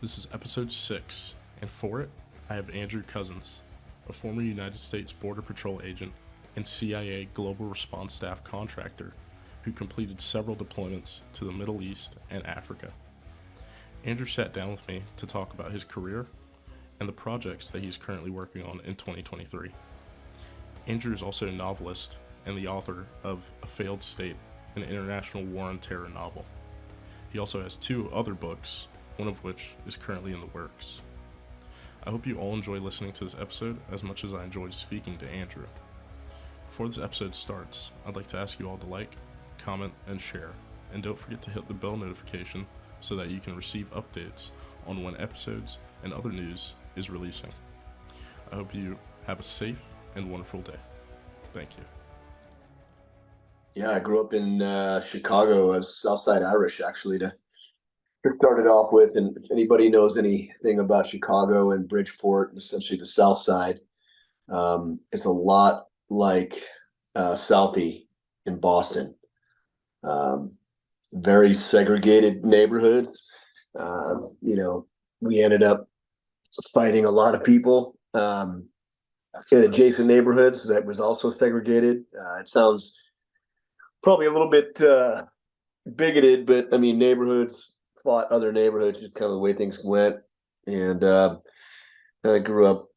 This is episode 6, and for it, I have Andrew Coussens, a former United States Border Patrol agent and CIA Global Response Staff contractor who completed several deployments to the Middle East and Africa. Andrew sat down with me to talk about his career and the projects that he's currently working on in 2023. Andrew is also a novelist and the author of A Failed State, an international war on terror novel. He also has 2 other books, one of which is currently in the works. I hope you all enjoy listening to this episode as much as I enjoyed speaking to Andrew. Before this episode starts, I'd like to ask you all to like, comment, and share, and don't forget to hit the bell notification so that you can receive updates on when episodes and other news is releasing. I hope you have a safe and wonderful day. Thank you. Yeah, I grew up in Chicago. I was Southside Irish, actually, to start it off with. And if anybody knows anything about Chicago and Bridgeport, essentially the South Side, it's a lot like Southie in Boston. Very segregated neighborhoods. We ended up fighting a lot of people in adjacent neighborhoods that was also segregated. It sounds probably a little bit bigoted, but I mean, neighborhoods fought other neighborhoods, just kind of the way things went. And I grew up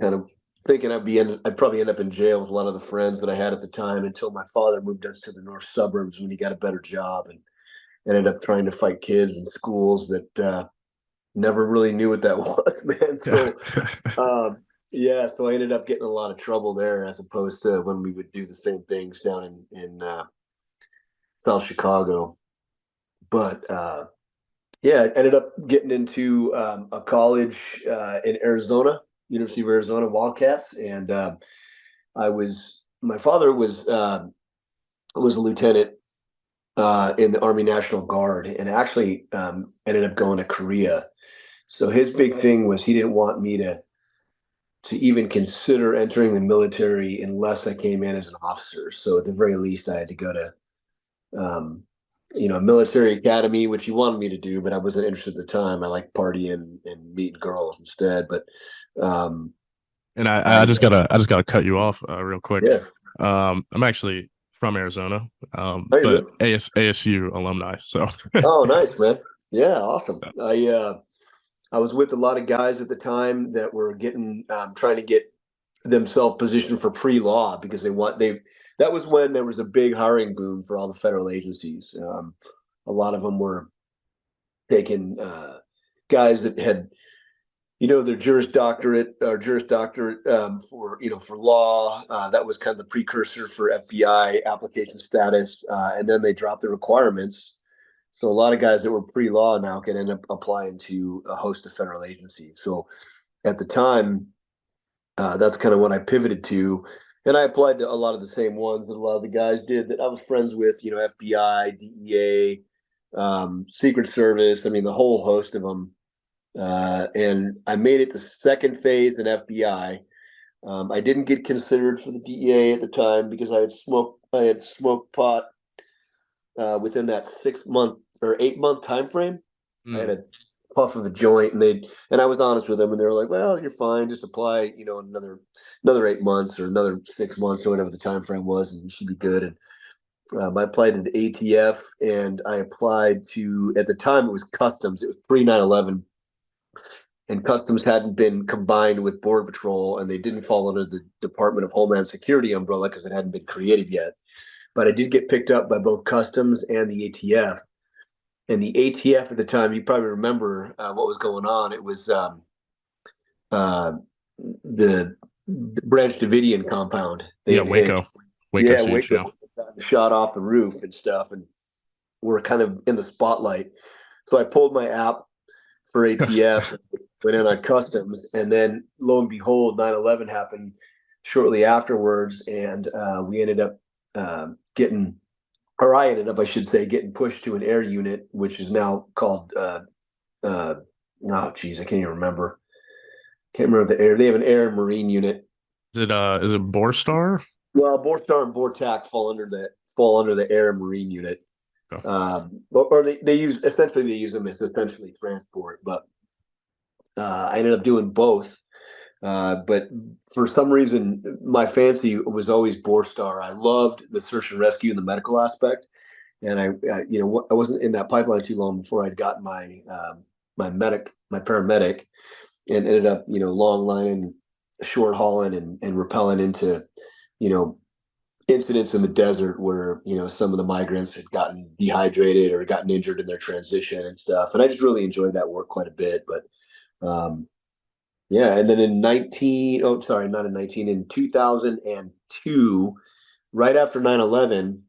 kind of thinking I'd probably end up in jail with a lot of the friends that I had at the time, until my father moved us to the north suburbs when he got a better job, and ended up trying to fight kids in schools that never really knew what that was, man. So so I ended up getting a lot of trouble there, as opposed to when we would do the same things down in South Chicago. But I ended up getting into a college in Arizona, University of Arizona Wildcats, and my father was a lieutenant in the Army National Guard, and actually ended up going to Korea. So his big thing was he didn't want me to even consider entering the military unless I came in as an officer. So at the very least, I had to go to a military academy, which he wanted me to do, but I wasn't interested at the time. I liked partying and meeting girls instead. But and I just gotta cut you off real quick. Yeah. I'm actually from Arizona, but really? ASU alumni. So oh, nice, man. Yeah, awesome. I was with a lot of guys at the time that were trying to get themselves positioned for pre-law, because that was when there was a big hiring boom for all the federal agencies. A lot of them were taking guys that had, their Juris Doctorate for law. That was kind of the precursor for FBI application status. And then they dropped the requirements. So a lot of guys that were pre-law now can end up applying to a host of federal agencies. So at the time, that's kind of what I pivoted to. And I applied to a lot of the same ones that a lot of the guys did that I was friends with, FBI, DEA, Secret Service. I mean, the whole host of them. And I made it to second phase in FBI. I didn't get considered for the DEA at the time because I had smoked pot within that 6-month or 8-month time frame. I had a puff of a joint, and I was honest with them, and they were like, "Well, you're fine. Just apply, another 8 months or another 6 months or whatever the time frame was, and you should be good." And I applied to the ATF, and I applied to, at the time it was Customs. It was pre 9/11, and Customs hadn't been combined with Border Patrol, and they didn't fall under the Department of Homeland Security umbrella because it hadn't been created yet. But I did get picked up by both Customs and the ATF. And the ATF at the time, you probably remember what was going on. It was the Branch Davidian compound. Waco siege, Waco shot off the roof and stuff, and we're kind of in the spotlight. So I pulled my app for ATF, went in on Customs, and then lo and behold, 9/11 happened shortly afterwards, and I ended up getting pushed to an air unit, which is now called I can't even remember. Can't remember the air. They have an air and marine unit. Is it BORSTAR? Well, BORSTAR and BORTAC fall under the air and marine unit. Okay. Or they use essentially they use them as essentially transport, but I ended up doing both. But for some reason, my fancy was always BORSTAR. I loved the search and rescue and the medical aspect, and I wasn't in that pipeline too long before I'd gotten my paramedic, and ended up long lining, short hauling, and rappelling into you know incidents in the desert where some of the migrants had gotten dehydrated or gotten injured in their transition and stuff. And I just really enjoyed that work quite a bit. But yeah, and then in 2002, right after 9/11,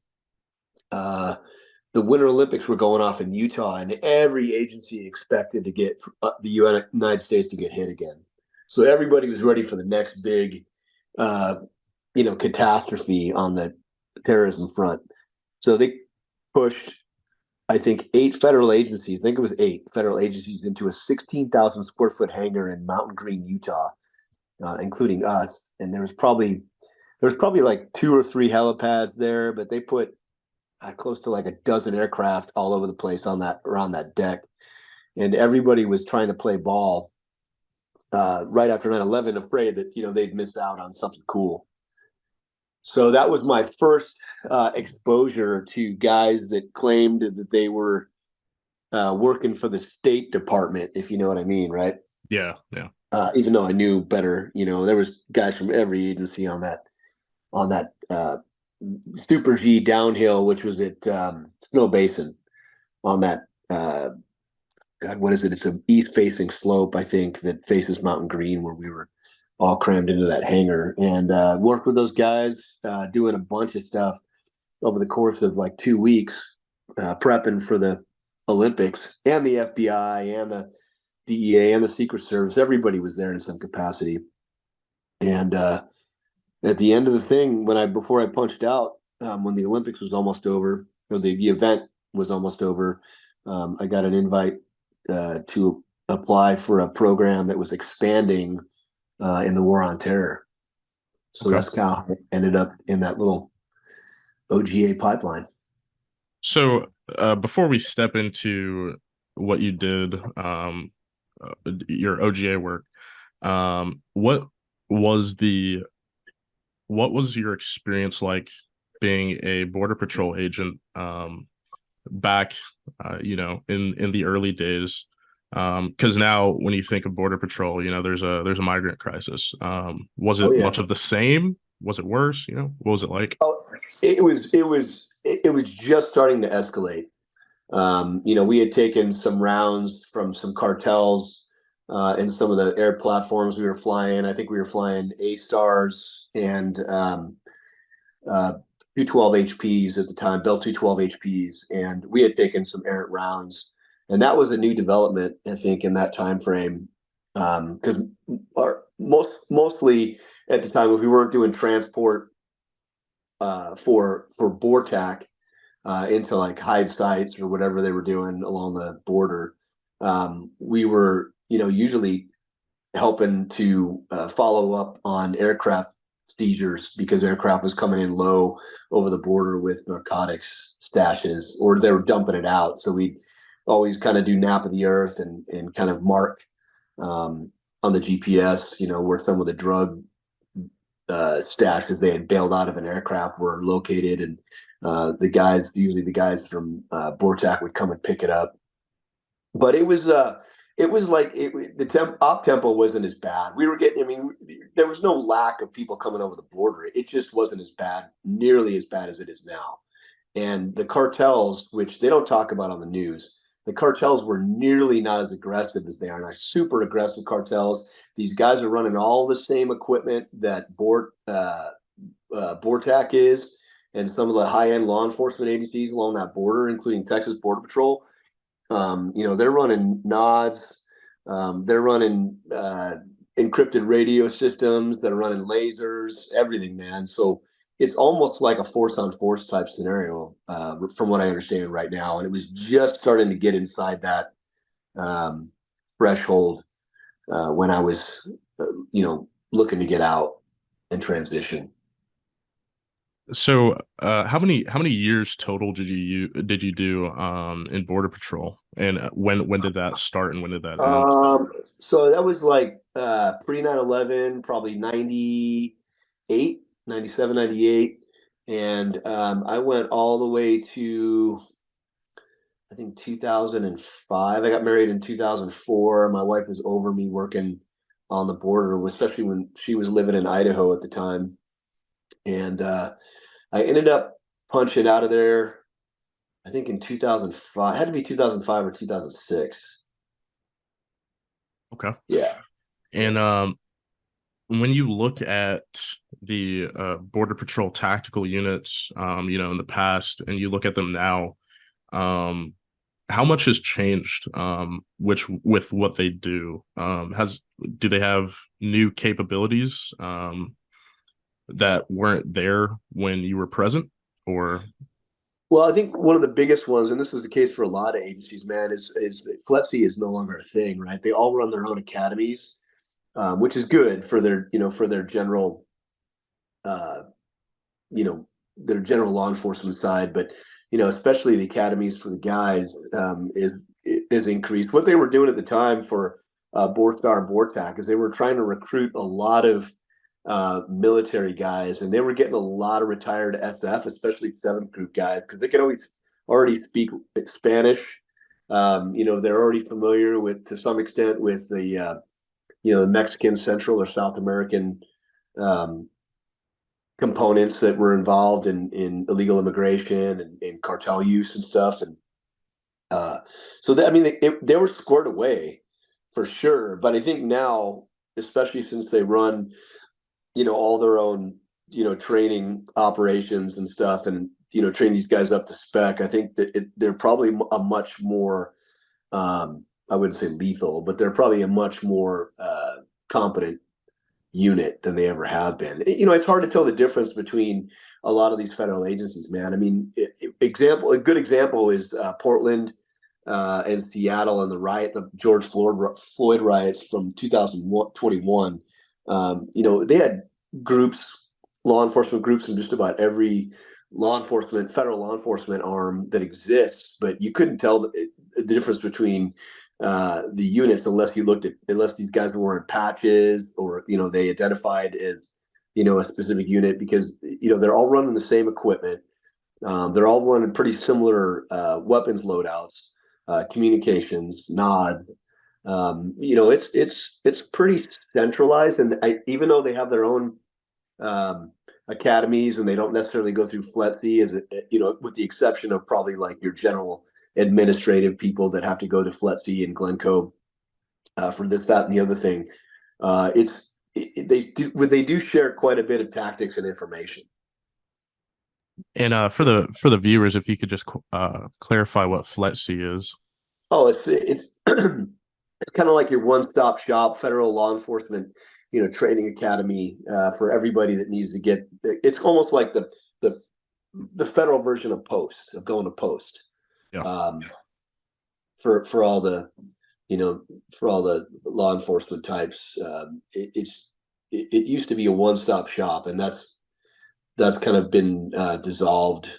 the Winter Olympics were going off in Utah, and every agency expected to get the United States to get hit again. So everybody was ready for the next big, uh, catastrophe on the terrorism front. So they pushed, I think, 8 federal agencies. I think it was 8 federal agencies into a 16,000 square foot hangar in Mountain Green, Utah, including us. And there was probably like 2 or 3 helipads there, but they put close to like a dozen aircraft all over the place on that around that deck, and everybody was trying to play ball right after 9/11, afraid that they'd miss out on something cool. So that was my first exposure to guys that claimed that they were working for the State Department, if you know what I mean, right? Yeah, yeah. Even though I knew better, there was guys from every agency on that Super G downhill, which was at Snow Basin on that. God, what is it? It's an east-facing slope, I think, that faces Mountain Green, where we were all crammed into that hangar, and worked with those guys, doing a bunch of stuff over the course of like 2 weeks, prepping for the Olympics, and the FBI and the DEA and the Secret Service. Everybody was there in some capacity. And at the end of the thing, before I punched out, when the Olympics was almost over, or the event was almost over, I got an invite to apply for a program that was expanding in the war on terror. So Okay. that's how I ended up in that little OGA pipeline. So before we step into what you did, your OGA work, what was the what was your experience like being a border patrol agent back in the early days? Because now when you think of border patrol, there's a migrant crisis. Was Oh it yeah. much of the same? Was it worse? What was it like? Oh, it was just starting to escalate. We had taken some rounds from some cartels in some of the air platforms we were flying. I think we were flying A-Stars and 212 HPs at the time, Bell 212 HPs, and we had taken some errant rounds, and that was a new development, I think, in that time frame, because mostly at the time, if we weren't doing transport for BORTAC into like hide sites or whatever they were doing along the border, we were usually helping to follow up on aircraft seizures because aircraft was coming in low over the border with narcotics stashes, or they were dumping it out. So we always kind of do nap of the earth and kind of mark on the GPS, where some of the drug stashes they had bailed out of an aircraft were located, and usually the guys from BORTAC would come and pick it up. But it was like the op tempo wasn't as bad. We were getting, I mean, there was no lack of people coming over the border. It just wasn't as bad, nearly as bad as it is now. And the cartels, which they don't talk about on the news, the cartels were nearly not as aggressive as they are now. Super aggressive cartels. These guys are running all the same equipment that BORTAC is, and some of the high-end law enforcement agencies along that border, including Texas Border Patrol. They're running nods. They're running encrypted radio systems. They're running lasers, everything, man. So it's almost like a force on force type scenario, from what I understand right now. And it was just starting to get inside that threshold when I was, looking to get out and transition. So, how many years total did you do in Border Patrol, and when did that start and when did that end? Um, so that was like pre 9/11, probably 98, 97, 98. And I went all the way to, I think, 2005. I got married in 2004. My wife was over me working on the border, especially when she was living in Idaho at the time. And I ended up punching out of there, I think in 2005. It had to be 2005 or 2006. Okay. Yeah. And when you look at the Border Patrol tactical units, in the past, and you look at them now, um, how much has changed? Which with what they do, has do they have new capabilities that weren't there when you were present, or Well, I think one of the biggest ones, and this is the case for a lot of agencies, man, is FLETC is no longer a thing, right? They all run their own academies, which is good for their, for their general, uh, you know, their general law enforcement side. But especially the academies for the guys is increased. What they were doing at the time for BORSTAR and BORTAC is they were trying to recruit a lot of military guys, and they were getting a lot of retired SF, especially seventh group guys, because they could always already speak Spanish. They're already familiar with, to some extent, with the Mexican, Central, or South American um, components that were involved in illegal immigration and cartel use and stuff. And uh, so that, I mean, they were squared away for sure. But I think now, especially since they run, all their own, training operations and stuff, and train these guys up to spec. I think that they're probably a much more, I wouldn't say lethal, but they're probably a much more competent unit than they ever have been. It's hard to tell the difference between a lot of these federal agencies, man. I mean, a good example is Portland and Seattle and the George Floyd riots from 2021. They had groups, law enforcement groups in just about every federal law enforcement arm that exists, but you couldn't tell the difference between the units unless these guys were wearing patches, or they identified as a specific unit, because they're all running the same equipment. They're all running pretty similar weapons loadouts, communications, nod. It's pretty centralized, and even though they have their own academies, and they don't necessarily go through FLETC, with the exception of probably like your general administrative people that have to go to FLETC and Glencoe for this, that, and the other thing. They do share quite a bit of tactics and information. and for the viewers, if you could just clarify what FLETC is. Oh, it's it's kind of like your one-stop shop federal law enforcement, training academy for everybody that needs to get. It's almost like the federal version of going to post, Yeah. um, for all the law enforcement types. It used to be a one-stop shop, and that's kind of been dissolved.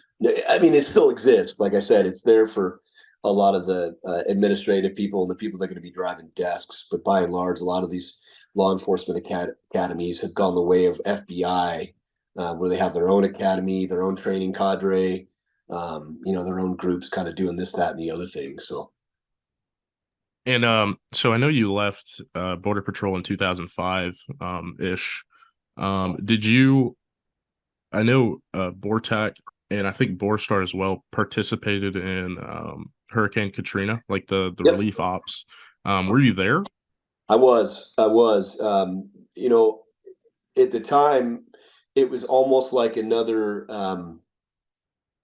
I mean, it still exists. Like I said, it's there for a lot of the administrative people and the people that are going to be driving desks. But by and large, a lot of these law enforcement academies have gone the way of FBI, where they have their own academy, their own training cadre, their own groups kind of doing this, that, and the other thing. So, And so I know you left Border Patrol in 2005 ish. Did you? I know BORTAC and I think BORSTAR as well participated in Hurricane Katrina, like the yep, relief ops. Were you there? I was. At the time, it was almost like another.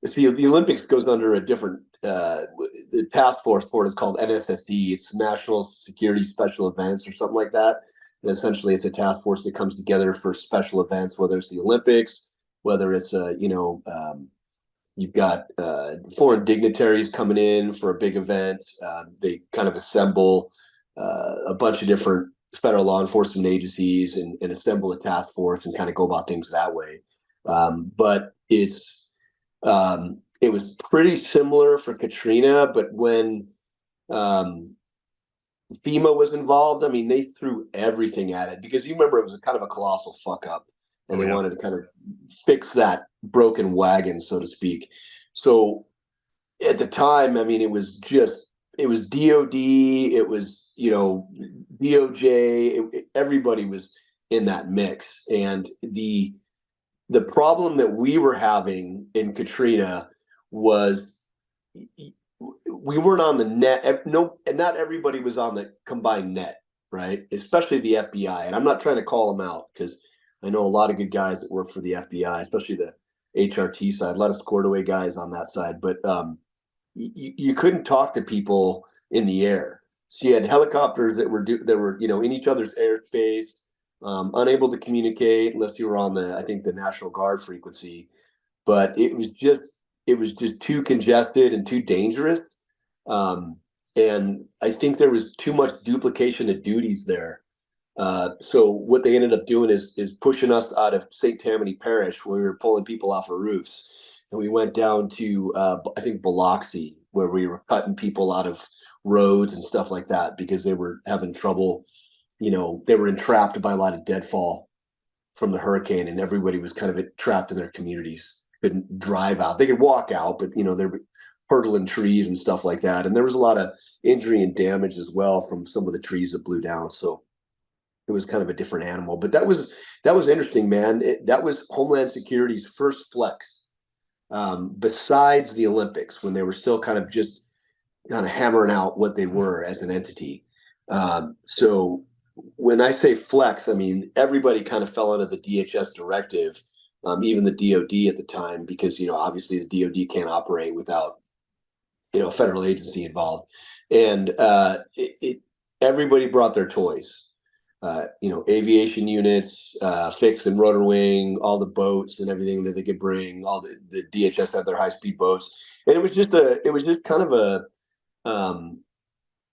See, the Olympics goes under a different. The task force for it is called NSSE. It's National Security Special Events or something like that. And essentially, it's a task force that comes together for special events, whether it's the Olympics, whether it's you've got foreign dignitaries coming in for a big event. They kind of assemble a bunch of different federal law enforcement agencies and assemble a task force and kind of go about things that way. But it was pretty similar for Katrina, but when FEMA was involved, I mean, they threw everything at it because you remember it was a kind of a colossal fuck up, and Oh they yeah. wanted to kind of fix that broken wagon, so to speak. So at the time, I mean, it was DOD, it was, DOJ, everybody was in that mix. And the problem that we were having in Katrina was we weren't on the net. No, and not everybody was on the combined net, right? Especially the FBI. And I'm not trying to call them out because I know a lot of good guys that work for the FBI, especially the HRT side, a lot of scored away guys on that side. But you couldn't talk to people in the air. So you had helicopters that were in each other's airspace, unable to communicate unless you were on I think the National Guard frequency. But it was just too congested and too dangerous. And I think there was too much duplication of duties there. So what they ended up doing is pushing us out of St. Tammany Parish, where we were pulling people off of roofs, and we went down to I think Biloxi, where we were cutting people out of roads and stuff like that because they were having trouble. They were entrapped by a lot of deadfall from the hurricane, and everybody was kind of trapped in their communities. Couldn't drive out. They could walk out, but they were hurdling trees and stuff like that. And there was a lot of injury and damage as well from some of the trees that blew down. So it was kind of a different animal. But that was interesting, man. That was Homeland Security's first flex, besides the Olympics, when they were still kind of hammering out what they were as an entity. So when I say flex, I mean everybody kind of fell under the DHS directive, even the DoD at the time, because obviously the DoD can't operate without a federal agency involved, and everybody brought their toys. Aviation units, fixed and rotor wing, all the boats and everything that they could bring. All the DHS had their high speed boats, and it was just kind of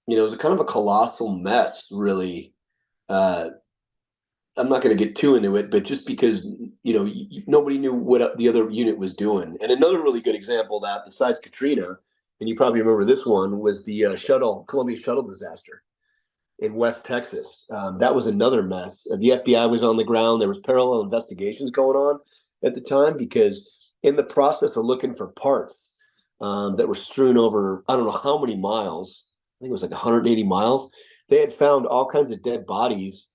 it was a kind of a colossal mess, really. I'm not going to get too into it, but just because nobody knew what the other unit was doing. And another really good example of that, besides Katrina, and you probably remember this one, was the Columbia shuttle disaster in West Texas. That was another mess. The FBI was on the ground. There was parallel investigations going on at the time because in the process of looking for parts that were strewn over, I don't know how many miles, I think it was like 180 miles, they had found all kinds of dead bodies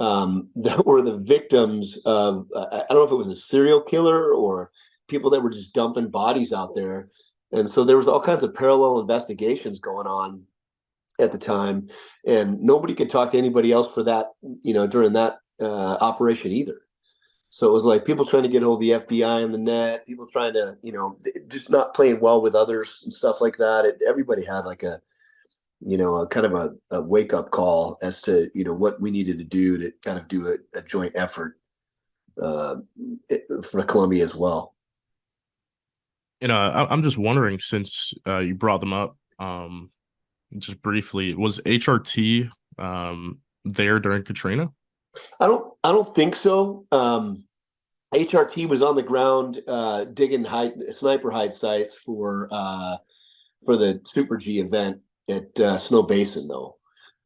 that were the victims of, I don't know if it was a serial killer or people that were just dumping bodies out there. And so there was all kinds of parallel investigations going on at the time, and nobody could talk to anybody else for that, during that operation either. So it was like people trying to get hold of the FBI on the net, people trying to, just not playing well with others and stuff like that. Everybody had like a kind of a wake up call as to, what we needed to do to kind of do a joint effort uh, for Columbia as well. I'm just wondering, since you brought them up, just briefly, was HRT there during Katrina? I don't think so. HRT was on the ground digging sniper hide sites for the Super G event at Snow Basin, though.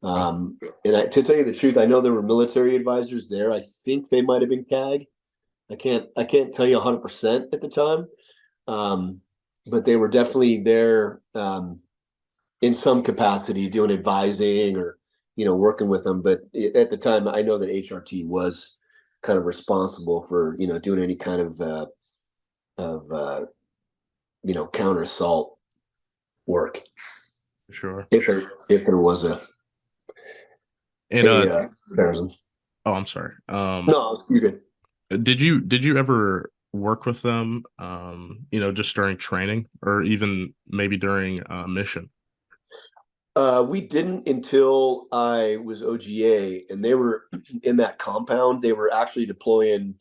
And to tell you the truth, I know there were military advisors there. I think they might have been CAG. I can't tell you 100% at the time, but they were definitely there in some capacity, doing advising or working with them. But at the time, I know that HRT was kind of responsible for doing any kind of counter assault work. Sure. If there was And comparison. oh, I'm sorry. No, you're good. Did you ever work with them, just during training or even maybe during mission? We didn't until I was OGA, and they were in that compound. They were actually deploying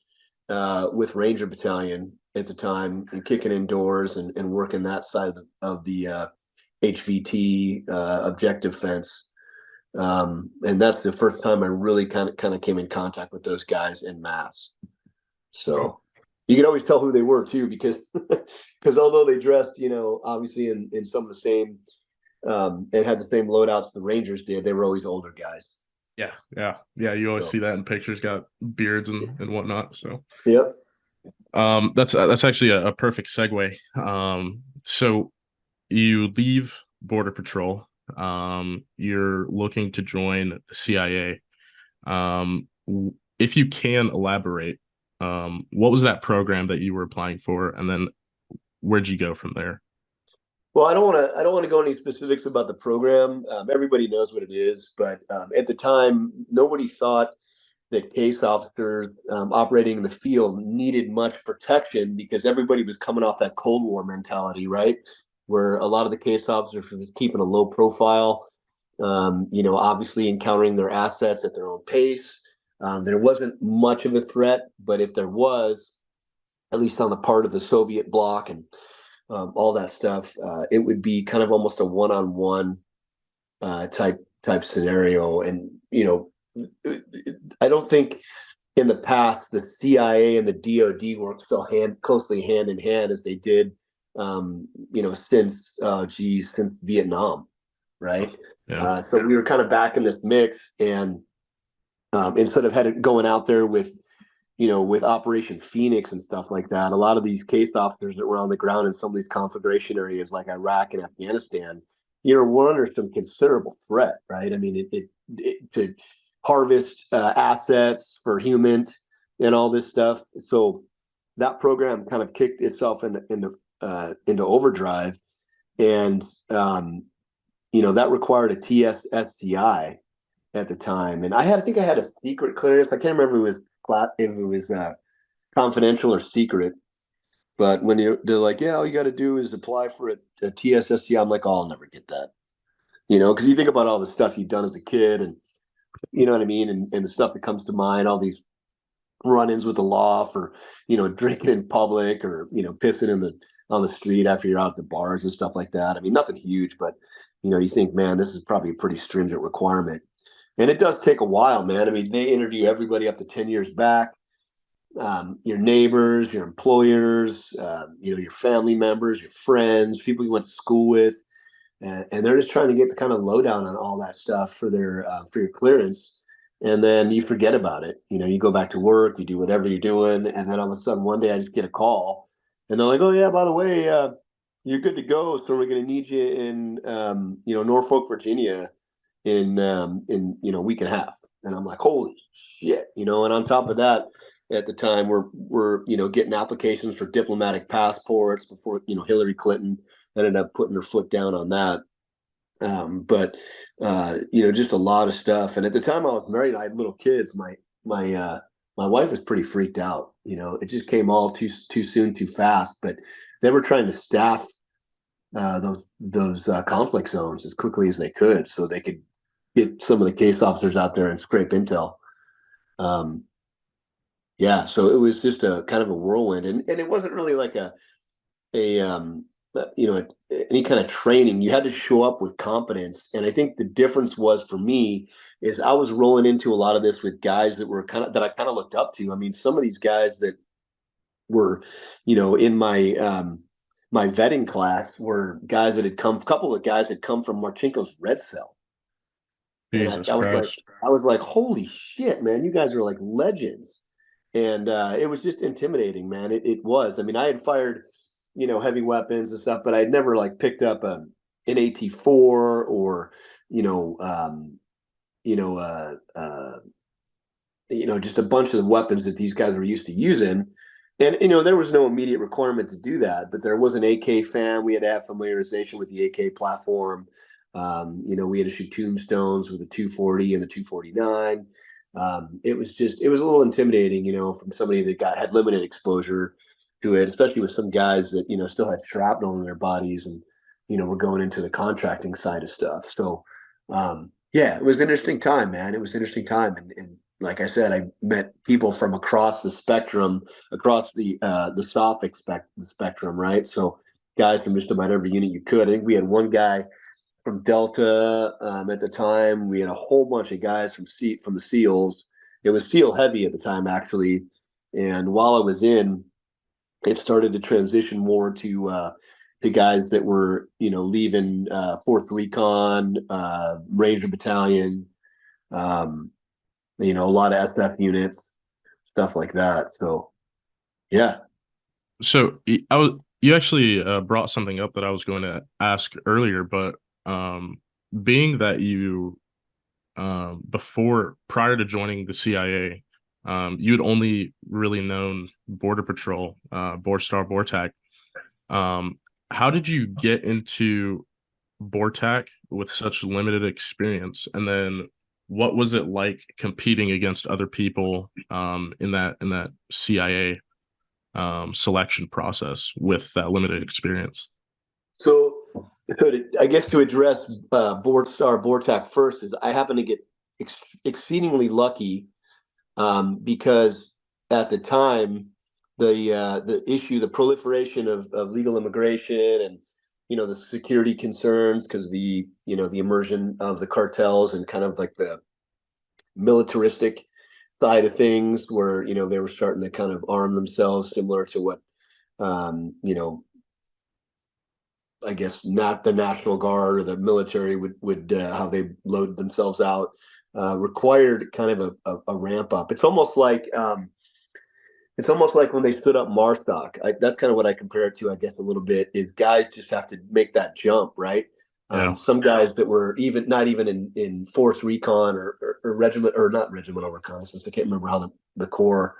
with Ranger Battalion at the time and kicking indoors and working that side of the HVT objective fence. And that's the first time I really kind of came in contact with those guys en masse. So, You could always tell who they were too, because because although they dressed, obviously in some of the same and had the same loadouts the Rangers did, they were always older guys. Yeah, yeah, yeah. You always So, see that in pictures, got beards and whatnot. So, yep. that's actually a perfect segue. So you leave Border Patrol. You're looking to join the CIA. If you can elaborate, what was that program that you were applying for, and then where'd you go from there? Well, I don't want to go into specifics about the program. Everybody knows what it is, but at the time, nobody thought that case officers operating in the field needed much protection because everybody was coming off that Cold War mentality, right? Where a lot of the case officers were just keeping a low profile, obviously encountering their assets at their own pace. There wasn't much of a threat, but if there was, at least on the part of the Soviet bloc and all that stuff, it would be kind of almost a one-on-one type scenario. And I don't think in the past the CIA and the DoD worked so closely hand in hand as they did, since Vietnam, right? Yeah, So we were kind of back in this mix, and instead of going out there with Operation Phoenix and stuff like that, a lot of these case officers that were on the ground in some of these conflagration areas like Iraq and Afghanistan, we're under some considerable threat, right? I mean, it to harvest assets for humans and all this stuff. So that program kind of kicked itself into overdrive, and that required a TSSCI at the time, and I think I had a secret clearance. I can't remember if it was confidential or secret. But when they're like, yeah, all you got to do is apply for a TSSCI, I'm like, oh, I'll never get that. Because you think about all the stuff you've done as a kid, and you know what I mean, and the stuff that comes to mind, all these run-ins with the law for drinking in public, or pissing on the street after you're out at the bars and stuff like that. I mean, nothing huge, but you think, man, this is probably a pretty stringent requirement. And it does take a while, man. I mean, they interview everybody up to 10 years back, your neighbors, your employers, your family members, your friends, people you went to school with. And they're just trying to get the kind of lowdown on all that stuff for your clearance. And then you forget about it. You go back to work, you do whatever you're doing. And then all of a sudden, one day I just get a call, and they're like, oh, yeah, by the way, you're good to go. So we're going to need you in, Norfolk, Virginia in a week and a half. And I'm like, holy shit. And on top of that, at the time we're getting applications for diplomatic passports before Hillary Clinton ended up putting her foot down on that. But just a lot of stuff. And at the time I was married, I had little kids. My wife was pretty freaked out. It just came all too soon, too fast. But they were trying to staff those conflict zones as quickly as they could, so they could get some of the case officers out there and scrape intel. Um, yeah, so it was just a kind of a whirlwind, and it wasn't really like a any kind of training. You had to show up with competence, and I think the difference was for me is I was rolling into a lot of this with guys that I kind of looked up to. I mean, some of these guys that were, in my vetting class were guys that a couple of guys had come from Marchenko's Red Cell. And Jesus I Christ. was like, holy shit, man, you guys are like legends. And it was just intimidating, man. It was. I mean, I had fired, heavy weapons and stuff, but I'd never like picked up an AT4 or, you know, um, you know, uh, uh, just a bunch of the weapons that these guys were used to using. And there was no immediate requirement to do that, but there was an AK fan. We had to have familiarization with the AK platform. We had to shoot tombstones with the 240 and the 249. It was a little intimidating, from somebody that had limited exposure to it, especially with some guys that still had shrapnel in their bodies, and were going into the contracting side of stuff. So yeah, it was an interesting time, man. It was an interesting time, and like I said, I met people from across the spectrum, across the SOFIC spectrum, right? So guys from just about every unit you could. I think we had one guy from Delta at the time. We had a whole bunch of guys from the SEALs. It was SEAL heavy at the time, actually. And while I was in it started to transition more to guys that were, leaving 4th Recon, Ranger Battalion, um, a lot of SF units, stuff like that. So, yeah. So you actually brought something up that I was going to ask earlier, but um, being that you prior to joining the CIA, you had only really known Border Patrol, BORSTAR, BORTAC. Um, how did you get into BORTAC with such limited experience? And then what was it like competing against other people in that CIA selection process with that limited experience? So, I guess to address BORTAC first is I happen to get exceedingly lucky, because at the time the proliferation of legal immigration and the security concerns because the immersion of the cartels and kind of like the militaristic side of things where they were starting to kind of arm themselves similar to what um, you know I guess not the National Guard or the military would how they load themselves out, required kind of a ramp up. It's almost like when they stood up Marstock. That's kind of what I compare it to, I guess, a little bit. Is guys just have to make that jump, right? Yeah. Some guys that were even not even in Force Recon or regiment or not regimental reconnaissance. I can't remember how the Corps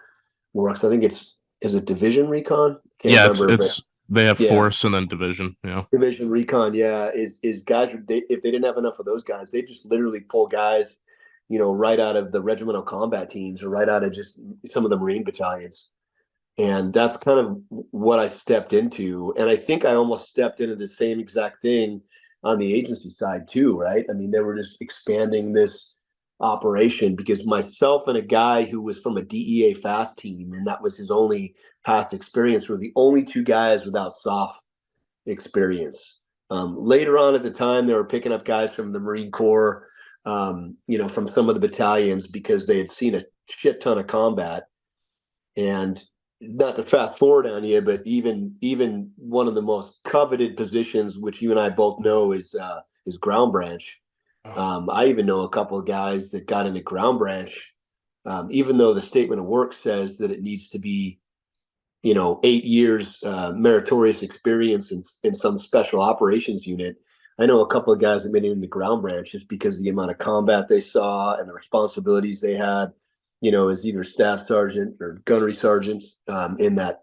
works. I think is it Division Recon? Can't Yeah, remember, but it's they have yeah, force and then division. Yeah. Division Recon. Yeah, is guys if they didn't have enough of those guys, they just literally pull guys, right out of the regimental combat teams or right out of just some of the Marine battalions. And that's kind of what I stepped into. And I think I almost stepped into the same exact thing on the agency side too, right? I mean, they were just expanding this operation because myself and a guy who was from a DEA fast team, and that was his only past experience, were the only two guys without soft experience. Later on at the time, they were picking up guys from the Marine Corps, from some of the battalions because they had seen a shit ton of combat. And not to fast forward on you, but even one of the most coveted positions, which you and I both know, is ground branch. Oh, I even know a couple of guys that got into ground branch, even though the statement of work says that it needs to be 8 years meritorious experience in some special operations unit. I know a couple of guys that made it in the ground branch just because of the amount of combat they saw and the responsibilities they had, as either staff sergeant or gunnery sergeant, in that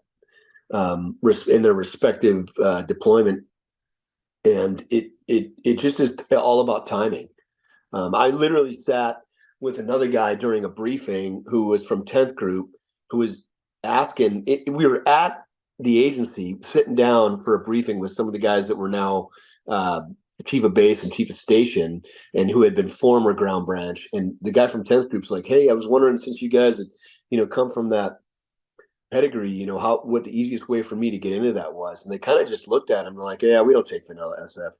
in their respective deployment. And it just is all about timing. I literally sat with another guy during a briefing who was from 10th Group, who was asking. We were at the agency sitting down for a briefing with some of the guys that were now uh, chief of base and chief of station, and who had been former ground branch. And the guy from 10th Group's like, "Hey, I was wondering, since you guys had, come from that pedigree, what the easiest way for me to get into that was." And they kind of just looked at him and were like, "Yeah, we don't take vanilla SF."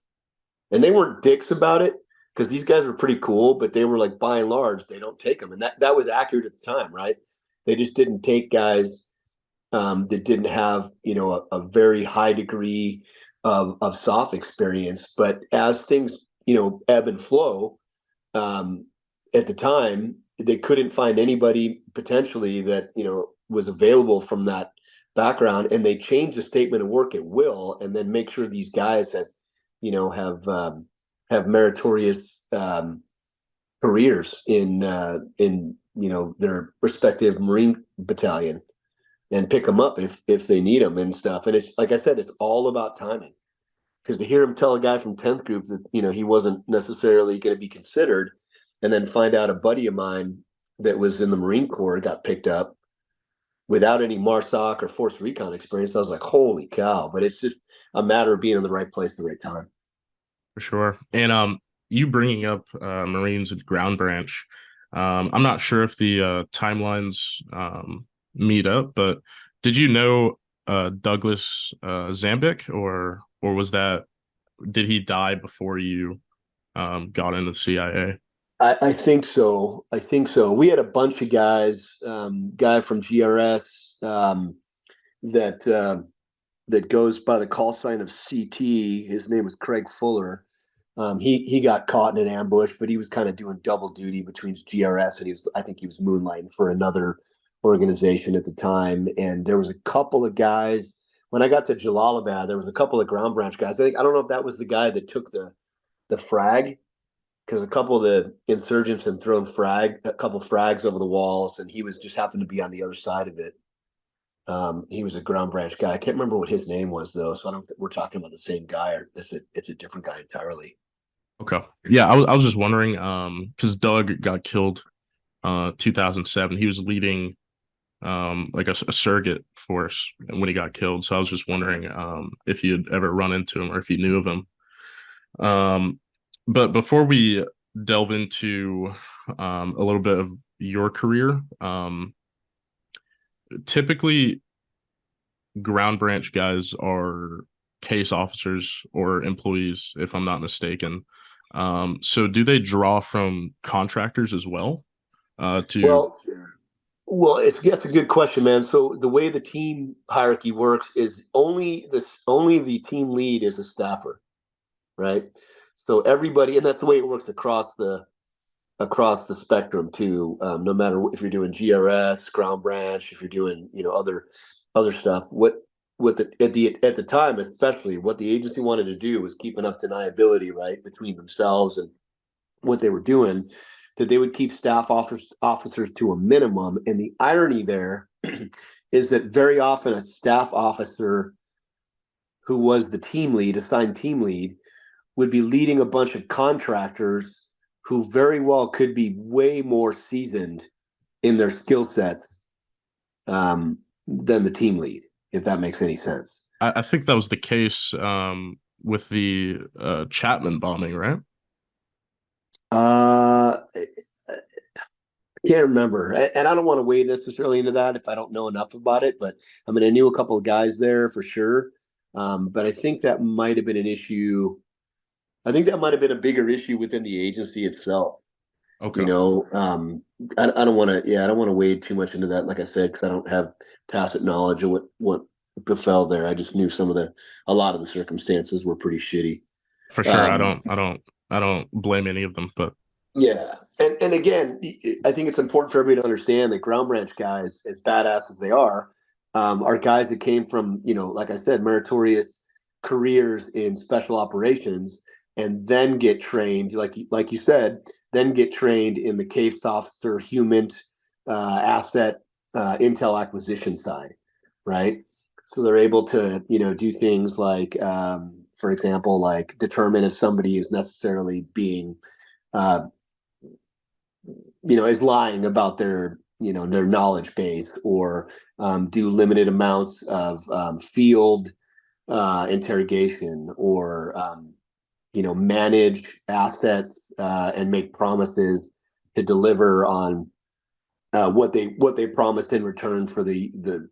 And they weren't dicks about it because these guys were pretty cool, but they were like, by and large, they don't take them, and that was accurate at the time, right? They just didn't take guys that didn't have a very high degree of soft experience. But as things ebb and flow, um, at the time they couldn't find anybody potentially that was available from that background, and they changed the statement of work at will, and then make sure these guys have have meritorious careers in their respective Marine battalion, and pick them up if they need them and stuff. And it's like I said, it's all about timing. Because to hear him tell a guy from 10th Group that he wasn't necessarily going to be considered, and then find out a buddy of mine that was in the Marine Corps got picked up without any MARSOC or Force Recon experience, I was like, holy cow! But it's just a matter of being in the right place at the right time. for sure. And you bringing up Marines and ground branch, I'm not sure if the timelines meet up, but did you know Douglas Zambik, or was that did he die before you got into the CIA? I think so. We had a bunch of guys, guy from GRS, that that goes by the call sign of CT. His name was Craig Fuller. He got caught in an ambush, but he was kind of doing double duty between GRS and I think he was moonlighting for another organization at the time. And there was a couple of guys when I got to Jalalabad. There was a couple of ground branch guys. I don't know if that was the guy that took the frag, because a couple of the insurgents had thrown a couple frags over the walls, and he was just happened to be on the other side of it. He was a ground branch guy. I can't remember what his name was though, so I don't think we're talking about the same guy, or it's a different guy entirely. Okay. Yeah, I was just wondering, because Doug got killed 2007. He was leading like a surrogate force when he got killed. So I was just wondering if you'd ever run into him or if you knew of him. But before we delve into a little bit of your career, typically ground branch guys are case officers or employees, if I'm not mistaken. So do they draw from contractors as well? To Well, that's a good question, man. So the way the team hierarchy works is only the team lead is a staffer, right? So everybody, and that's the way it works across the spectrum too. No matter if you're doing GRS, ground branch, if you're doing other stuff. At the time, especially what the agency wanted to do was keep enough deniability, right, between themselves and what they were doing, that they would keep staff officers to a minimum. And the irony there is that very often a staff officer who was the team lead, assigned team lead, would be leading a bunch of contractors who very well could be way more seasoned in their skill sets than the team lead, if that makes any sense. I think that was the case with the Chapman bombing, right? I can't remember, and I don't want to wade necessarily into that if I don't know enough about it. But I mean, I knew a couple of guys there for sure, but I think that might have been an issue. I think that might have been a bigger issue within the agency itself. Okay. You know, I don't want to, yeah, I don't want to wade too much into that, like I said, because I don't have tacit knowledge of what befell there. I just knew a lot of the circumstances were pretty shitty. For sure. Um, I don't blame any of them, but yeah, and again, I think it's important for everybody to understand that ground branch guys, as badass as they are guys that came from, like I said, meritorious careers in special operations, and then get trained, like you said, then get trained in the case officer, human asset, intel acquisition side, right? So they're able to, do things like, for example, like determine if somebody is necessarily being uh, is lying about their knowledge base, or do limited amounts of field interrogation, or manage assets and make promises to deliver on what they promised in return for the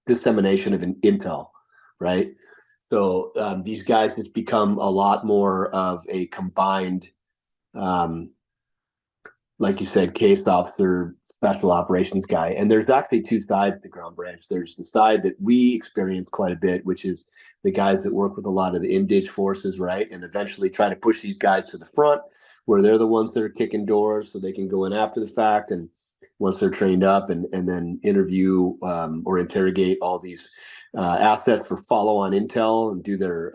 dissemination of an intel, right? So these guys just become a lot more of a combined like you said, case officer, special operations guy. And there's actually two sides to ground branch. There's the side that we experience quite a bit, which is the guys that work with a lot of the indige forces, right? And eventually try to push these guys to the front, where they're the ones that are kicking doors so they can go in after the fact. And once they're trained up, and then interview or interrogate all these assets for follow-on intel, and do their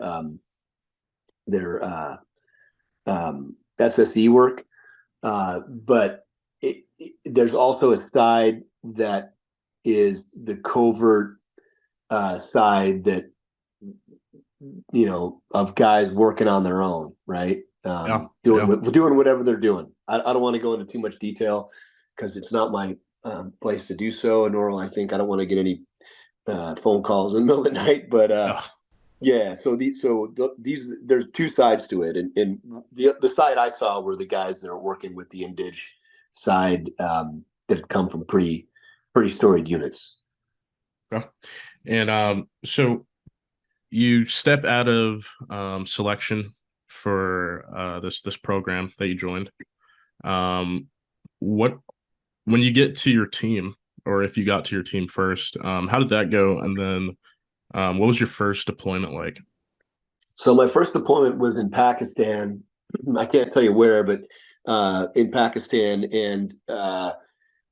SSE work. But there's also a side that is the covert side that, of guys working on their own, right? Doing whatever they're doing. I don't want to go into too much detail because it's not my place to do so, nor I think I don't want to get any phone calls in the middle of the night. But yeah, so these there's two sides to it, and the side I saw were the guys that are working with the indige side that come from pretty storied units. okay. And so you step out of selection for this program that you joined. What when you get to your team, or if you got to your team first. How did that go? And then what was your first deployment like? So my first deployment was in Pakistan. I can't tell you where, but in Pakistan, and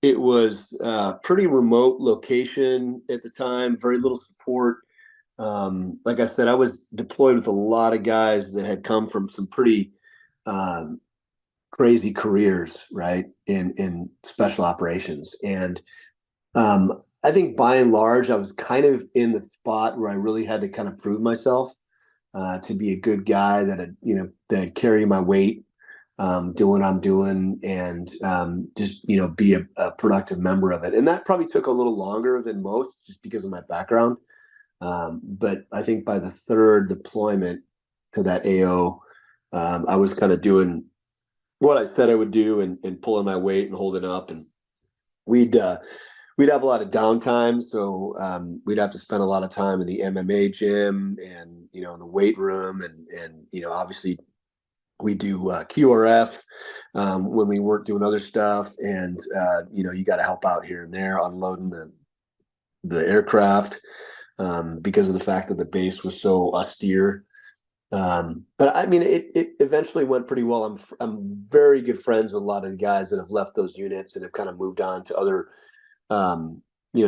it was a pretty remote location at the time. Very little support. Like I said, I was deployed with a lot of guys that had come from some pretty um, crazy careers, right, in special operations. And I think by and large, I was kind of in the spot where I really had to kind of prove myself to be a good guy that had, that carry my weight, do what I'm doing, and just be a productive member of it. And that probably took a little longer than most, just because of my background. But I think by the third deployment to that AO, I was kind of doing what I said I would do, and pulling my weight and holding up. And we'd we'd have a lot of downtime, so we'd have to spend a lot of time in the MMA gym, and in the weight room, and obviously we do QRF when we weren't doing other stuff, and you got to help out here and there unloading the aircraft, because of the fact that the base was so austere. But I mean, it eventually went pretty well. I'm very good friends with a lot of the guys that have left those units and have kind of moved on to other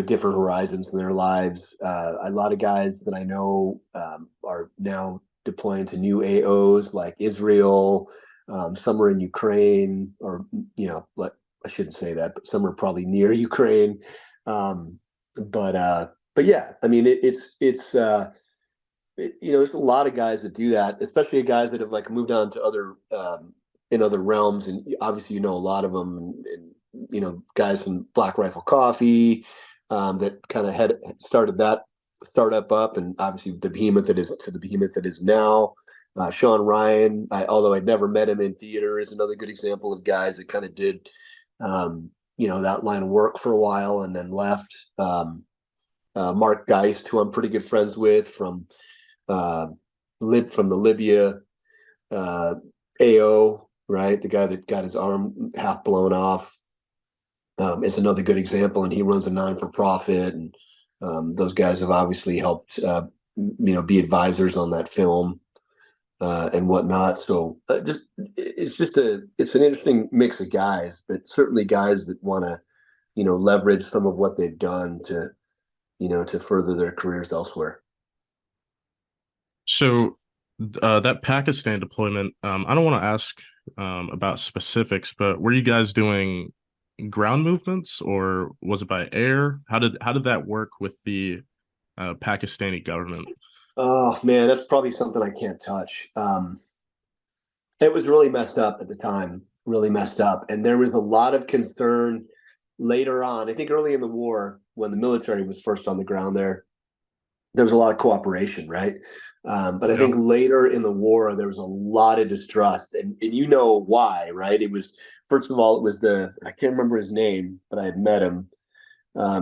different horizons in their lives. A lot of guys that I know are now deploying to new AOs like Israel. Some are in Ukraine, or like, I shouldn't say that, but some are probably near Ukraine. Um, but yeah, I mean, there's a lot of guys that do that, especially guys that have like moved on to other in other realms, and obviously a lot of them, and guys from Black Rifle Coffee, that kind of had started that startup up, and obviously the behemoth that is now. Sean Ryan, although I'd never met him in theater, is another good example of guys that kind of did that line of work for a while and then left. Mark Geist, who I'm pretty good friends with uh, from the Libya uh, AO, right? The guy that got his arm half blown off, is another good example, and he runs a non-for-profit, and those guys have obviously helped, be advisors on that film, and whatnot. So it's an interesting mix of guys, but certainly guys that want to, leverage some of what they've done to further their careers elsewhere. So that Pakistan deployment, I don't want to ask about specifics, but were you guys doing ground movements or was it by air? How did that work with the Pakistani government? Oh man, that's probably something I can't touch. It was really messed up at the time, really messed up. And there was a lot of concern later on. I think early in the war, when the military was first on the ground there was a lot of cooperation, right? But I Yeah. think later in the war, there was a lot of distrust. And you know why, right? It was, first of all, it was I can't remember his name, but I had met him.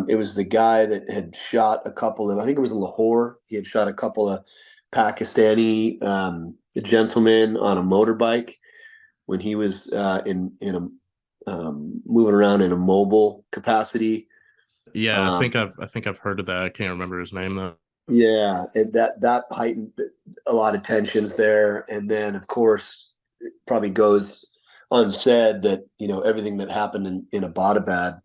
It was the guy that had shot a couple of, I think it was in Lahore. He had shot a couple of Pakistani gentlemen on a motorbike when he was in a moving around in a mobile capacity. Yeah, Um, I think I've heard of that. I can't remember his name though. yeah, and that heightened a lot of tensions there. And then, of course, it probably goes unsaid that everything that happened in Abbottabad,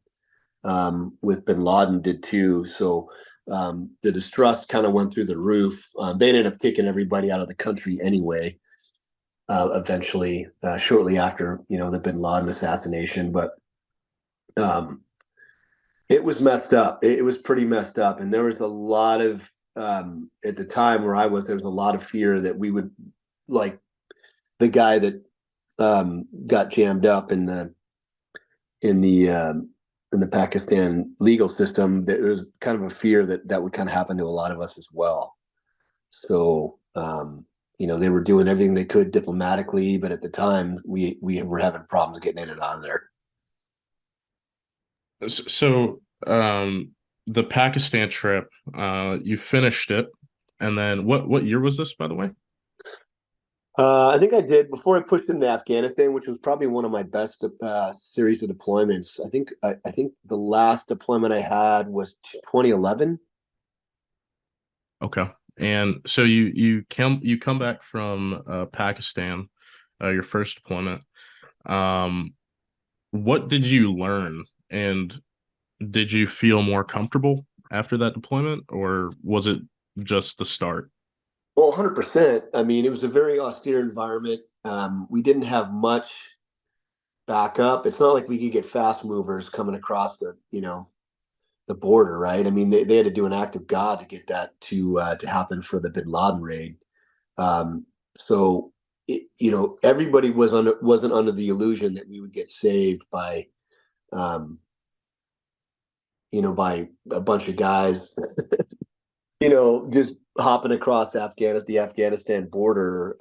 with Bin Laden did too. So the distrust kind of went through the roof. They ended up kicking everybody out of the country anyway. Eventually, shortly after the Bin Laden assassination, but um, it was messed up. It was pretty messed up, and there was a lot of at the time where I was, there was a lot of fear that we would, like, the guy that got jammed up in the in the Pakistan legal system. There was kind of a fear that that would kind of happen to a lot of us as well. So they were doing everything they could diplomatically, but at the time we were having problems getting in and out of there. So the Pakistan trip, you finished it, and then what year was this, by the way? I think I did before I pushed into Afghanistan, which was probably one of my best series of deployments. I think the last deployment I had was 2011. Okay. And so you come back from Pakistan, your first deployment. Um, what did you learn, and did you feel more comfortable after that deployment, or was it just the start? Well, 100%. I mean, it was a very austere environment. We didn't have much backup. It's not like we could get fast movers coming across the border, right? I mean, they had to do an act of God to get that to happen for the Bin Laden raid. Um, so everybody wasn't under the illusion that we would get saved um, by a bunch of guys, just hopping across the Afghanistan border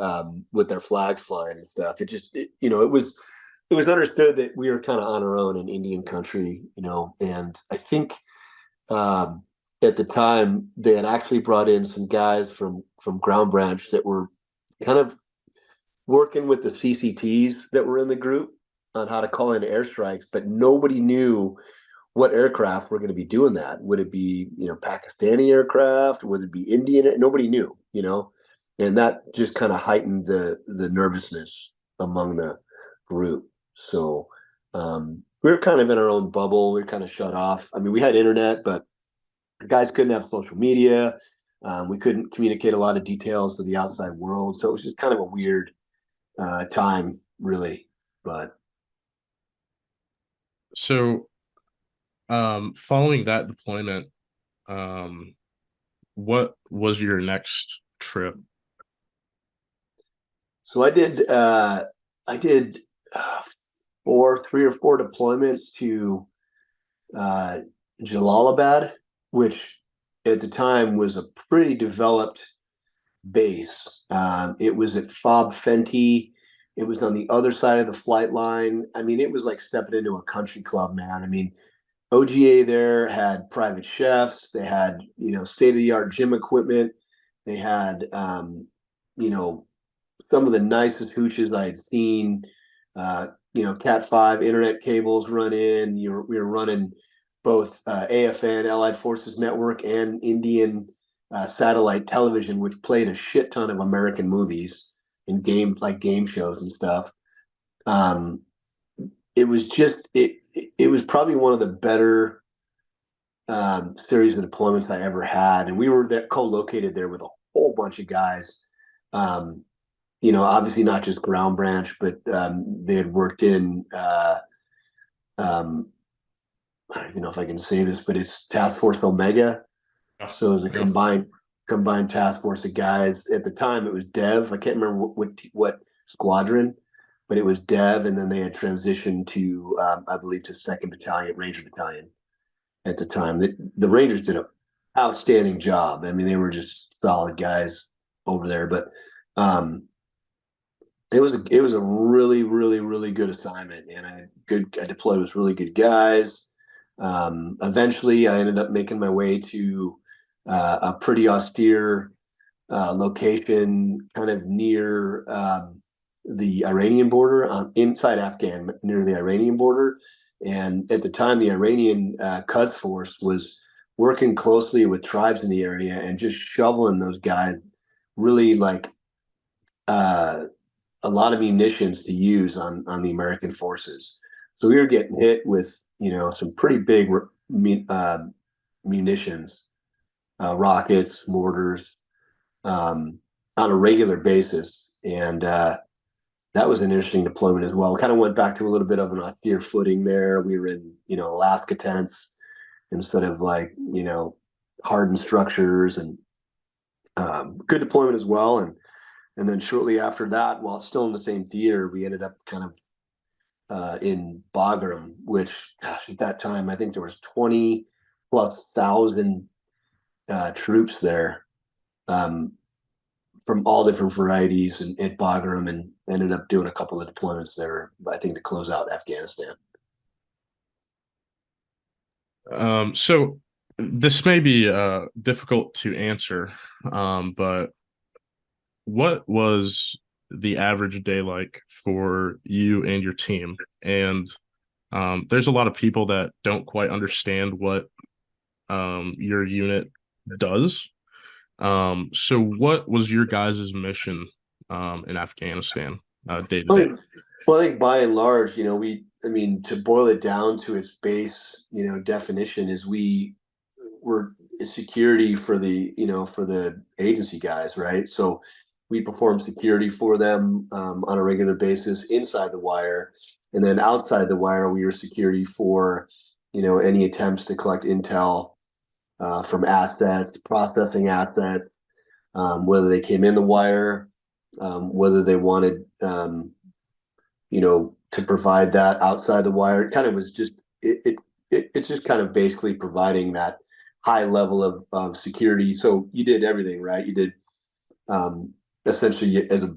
with their flags flying and stuff. It was understood that we were kind of on our own in Indian country, and I think um, at the time they had actually brought in some guys from Ground Branch that were kind of working with the CCTs that were in the group on how to call in airstrikes, but nobody knew what aircraft were going to be doing that. Would it be, Pakistani aircraft? Would it be Indian? Nobody knew, and that just kind of heightened the nervousness among the group. So we were kind of in our own bubble. We were kind of shut off. I mean, we had internet, but the guys couldn't have social media. We couldn't communicate a lot of details to the outside world. So it was just kind of a weird time, really. But So, following that deployment, um, what was your next trip? so I did uh, 3 or 4 deployments to uh, Jalalabad, which at the time was a pretty developed base. It was at Fob Fenty. It was on the other side of the flight line. I mean, it was like stepping into a country club, man. I mean, OGA there had private chefs. They had, state of the art gym equipment. They had, you know, some of the nicest hooches I had seen. Cat 5 internet cables run in. We were running both AFN, Allied Forces Network, and Indian satellite television, which played a shit ton of American movies and game shows and stuff. Um, it was just it was probably one of the better series of deployments I ever had, and we were co-located there with a whole bunch of guys. Um, obviously not just ground branch, but they had worked in. Um, I don't even know if I can say this, but it's Task Force Omega. Yeah. So it was a Yeah. combined task force of guys. At the time, it was Dev. I can't remember what squadron, but it was Dev, and then they had transitioned to I believe to Second Battalion, Ranger Battalion at the time. The Rangers did an outstanding job. I mean, they were just solid guys over there, but um, it was a really really really good assignment, and I deployed with really good guys. Eventually, I ended up making my way to a pretty austere location, kind of near the Iranian border, inside Afghan, near the Iranian border. And at the time, the Iranian Quds Force was working closely with tribes in the area and just shoveling those guys really like uh, a lot of munitions to use on the American forces. So we were getting hit with some pretty big uh, munitions, rockets, mortars, on a regular basis, and that was an interesting deployment as well. We kind of went back to a little bit of an austere footing there. We were in Alaska tents instead of like hardened structures, and good deployment as well. And then shortly after that, while still in the same theater, we ended up kind of in Bagram, which, gosh, at that time, I think there was 20 plus thousand troops there um, from all different varieties at Bagram, and ended up doing a couple of deployments there, I think, to close out Afghanistan. So this may be difficult to answer, but what was the average day like for you and your team? And there's a lot of people that don't quite understand what your unit does. So what was your guys' mission in Afghanistan day to day? I think by and large, I mean, to boil it down to its base, definition is we were security for for the agency guys, right? So we perform security for them on a regular basis inside the wire, and then outside the wire, we are security for, any attempts to collect intel from assets, processing assets, whether they came in the wire, whether they wanted, to provide that outside the wire. It kind of was just it's just kind of basically providing that high level of security. So you did everything, right? You did essentially as a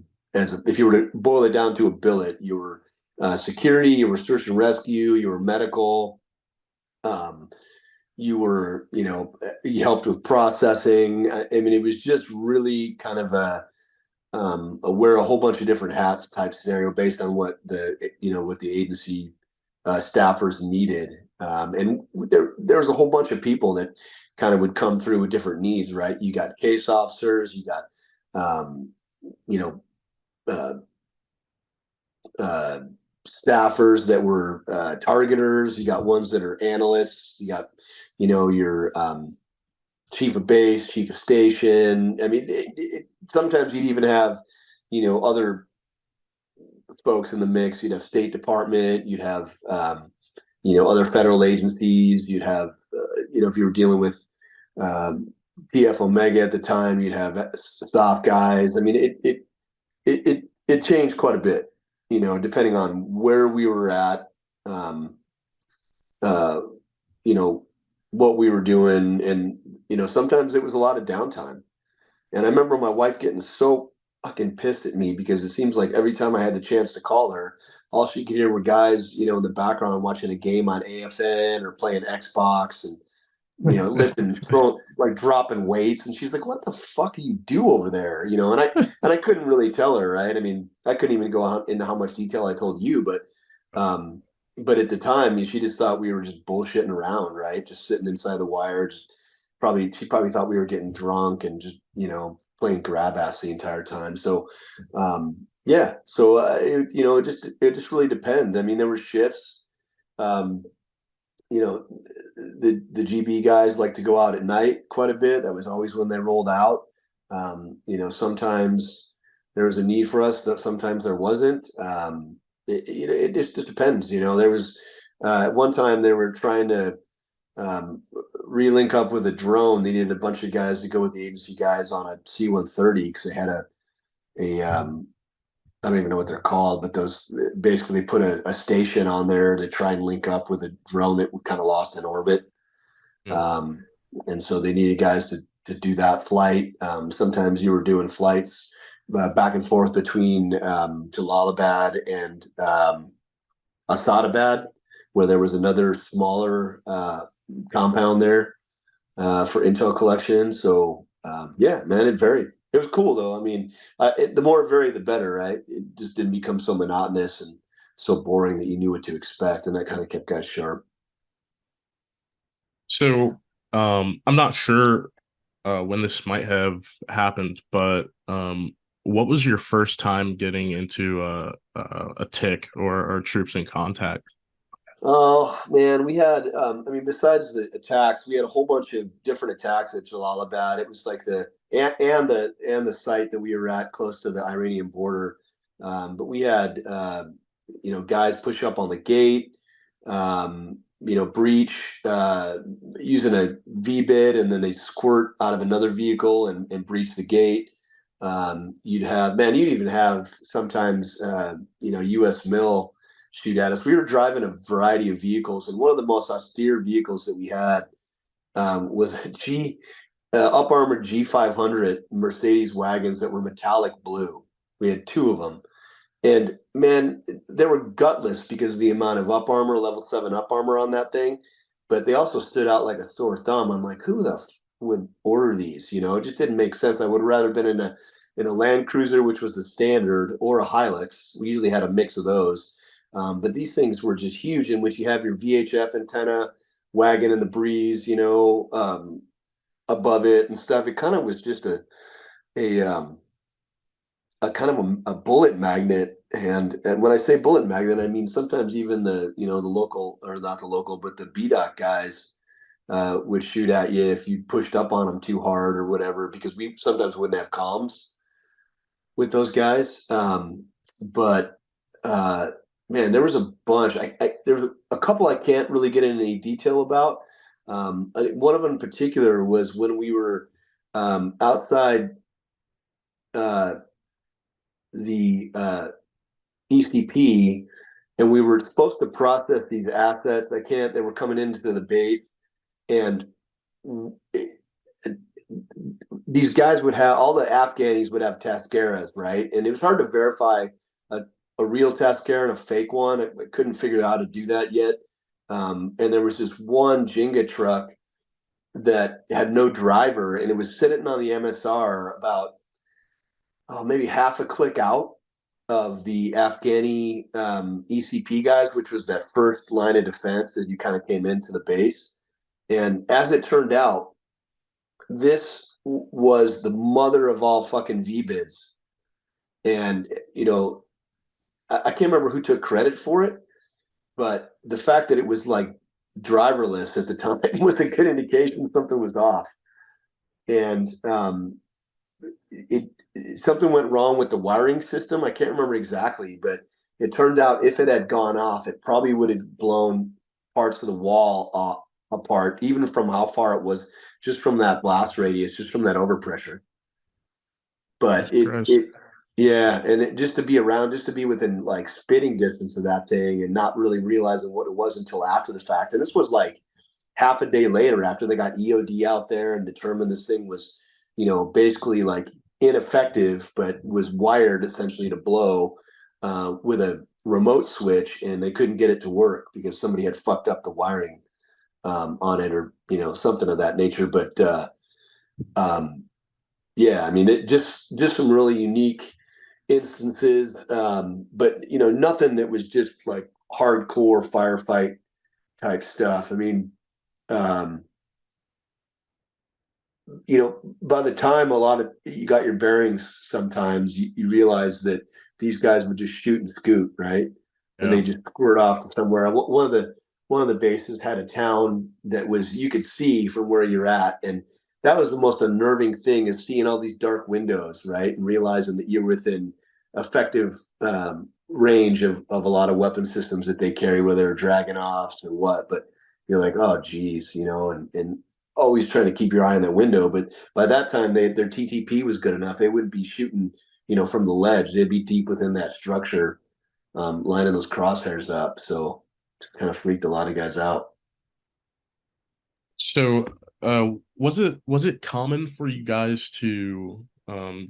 if you were to boil it down to a billet, you were security, you were search and rescue, you were medical, um, you were you helped with processing. I mean, it was just really kind of a wear a whole bunch of different hats type scenario based on what the agency staffers needed. And there's a whole bunch of people that kind of would come through with different needs, right? You got case officers, you got um, you know uh, uh, staffers that were targeters, you got ones that are analysts, you got your chief of base, chief of station. I mean, sometimes you'd even have, other folks in the mix. You'd have State Department, you'd have, other federal agencies. You'd have, if you were dealing with PF Omega at the time, you'd have stop guys. I mean, it changed quite a bit, depending on where we were at, um, uh, you know, what we were doing. And, sometimes it was a lot of downtime. And I remember my wife getting so fucking pissed at me because it seems like every time I had the chance to call her, all she could hear were guys, in the background watching a game on AFN or playing Xbox and, lifting, throwing, like dropping weights. And she's like, "What the fuck do you do over there?" And I couldn't really tell her, right? I mean, I couldn't even go out into how much detail I told you, um, but at the time, she just thought we were just bullshitting around, right? Just sitting inside the wire, she probably thought we were getting drunk and just playing grab ass the entire time. So yeah, so it just really depends. I mean, there were shifts. um you know the GB guys like to go out at night quite a bit. That was always when they rolled out. Sometimes there was a need for us, that sometimes there wasn't. It just depends. There was at one time they were trying to relink up with a drone. They needed a bunch of guys to go with the agency guys on a C-130 because they had a I don't even know what they're called, but those basically put a station on there to try and link up with a drone that kind of lost in orbit. Mm. Um, and so they needed guys to do that flight. Sometimes you were doing flights back and forth between Jalalabad and Asadabad, where there was another smaller compound there for intel collection. So yeah, man, it varied. It was cool though. I mean, the more it varied, the better, right? It just didn't become so monotonous and so boring that you knew what to expect, and that kind of kept guys sharp. So I'm not sure when this might have happened, but what was your first time getting into a tick or troops in contact? Oh man, we had. I mean, besides the attacks, we had a whole bunch of different attacks at Jalalabad. It was like the site that we were at close to the Iranian border. But we had guys push up on the gate, breach using a V bid, and then they squirt out of another vehicle and breach the gate. You'd even have sometimes U.S. mill shoot at us. We were driving a variety of vehicles, and one of the most austere vehicles that we had was a up armored G500 Mercedes wagons that were metallic blue. We had two of them, and man, they were gutless because of the amount of up armor, level 7 up armor on that thing. But they also stood out like a sore thumb. I'm like, who the would order these? It just didn't make sense. I would have rather been in in a Land Cruiser, which was the standard, or a Hilux. We usually had a mix of those. But these things were just huge, in which you have your VHF antenna wagging in the breeze, above it and stuff. It kind of was just a kind of a bullet magnet. And when I say bullet magnet, I mean sometimes even the local, or not the local, but the BDOC guys would shoot at you if you pushed up on them too hard or whatever, because we sometimes wouldn't have comms with those guys. But man, there was a bunch. There was a couple I can't really get into any detail about. I think one of them in particular was when we were outside the ECP, and we were supposed to process these assets. They were coming into the base, and these guys would have, all the Afghanis would have Tascaras, right? And it was hard to verify a real Tascara and a fake one. I couldn't figure out how to do that yet. And there was this one Jenga truck that had no driver, and it was sitting on the MSR about maybe half a click out of the Afghani ECP guys, which was that first line of defense as you kind of came into the base. And as it turned out, this was the mother of all fucking VBIDs. And, I can't remember who took credit for it, but the fact that it was like driverless at the time was a good indication something was off. And something went wrong with the wiring system. I can't remember exactly, but it turned out if it had gone off, it probably would have blown parts of the wall apart, even from how far it was, just from that blast radius, just from that overpressure. But yeah, and just to be around, just to be within like spitting distance of that thing, and not really realizing what it was until after the fact. And this was like half a day later, after they got EOD out there and determined this thing was, basically like ineffective, but was wired essentially to blow with a remote switch, and they couldn't get it to work because somebody had fucked up the wiring on it, or something of that nature. But yeah, I mean, it just some really unique instances, but nothing that was just like hardcore firefight type stuff. I mean, by the time you got your bearings, sometimes you realize that these guys would just shoot and scoot, right? And they just squirt off to somewhere. One of the bases had a town that you could see from where you're at, and that was the most unnerving thing, is seeing all these dark windows, right, and realizing that you're within effective range of a lot of weapon systems that they carry, whether they're Dragonovs or what. But you're like, oh geez, and always trying to keep your eye on that window. But by that time, their TTP was good enough. They wouldn't be shooting, from the ledge. They'd be deep within that structure, lining those crosshairs up. So it kind of freaked a lot of guys out. So, was it common for you guys to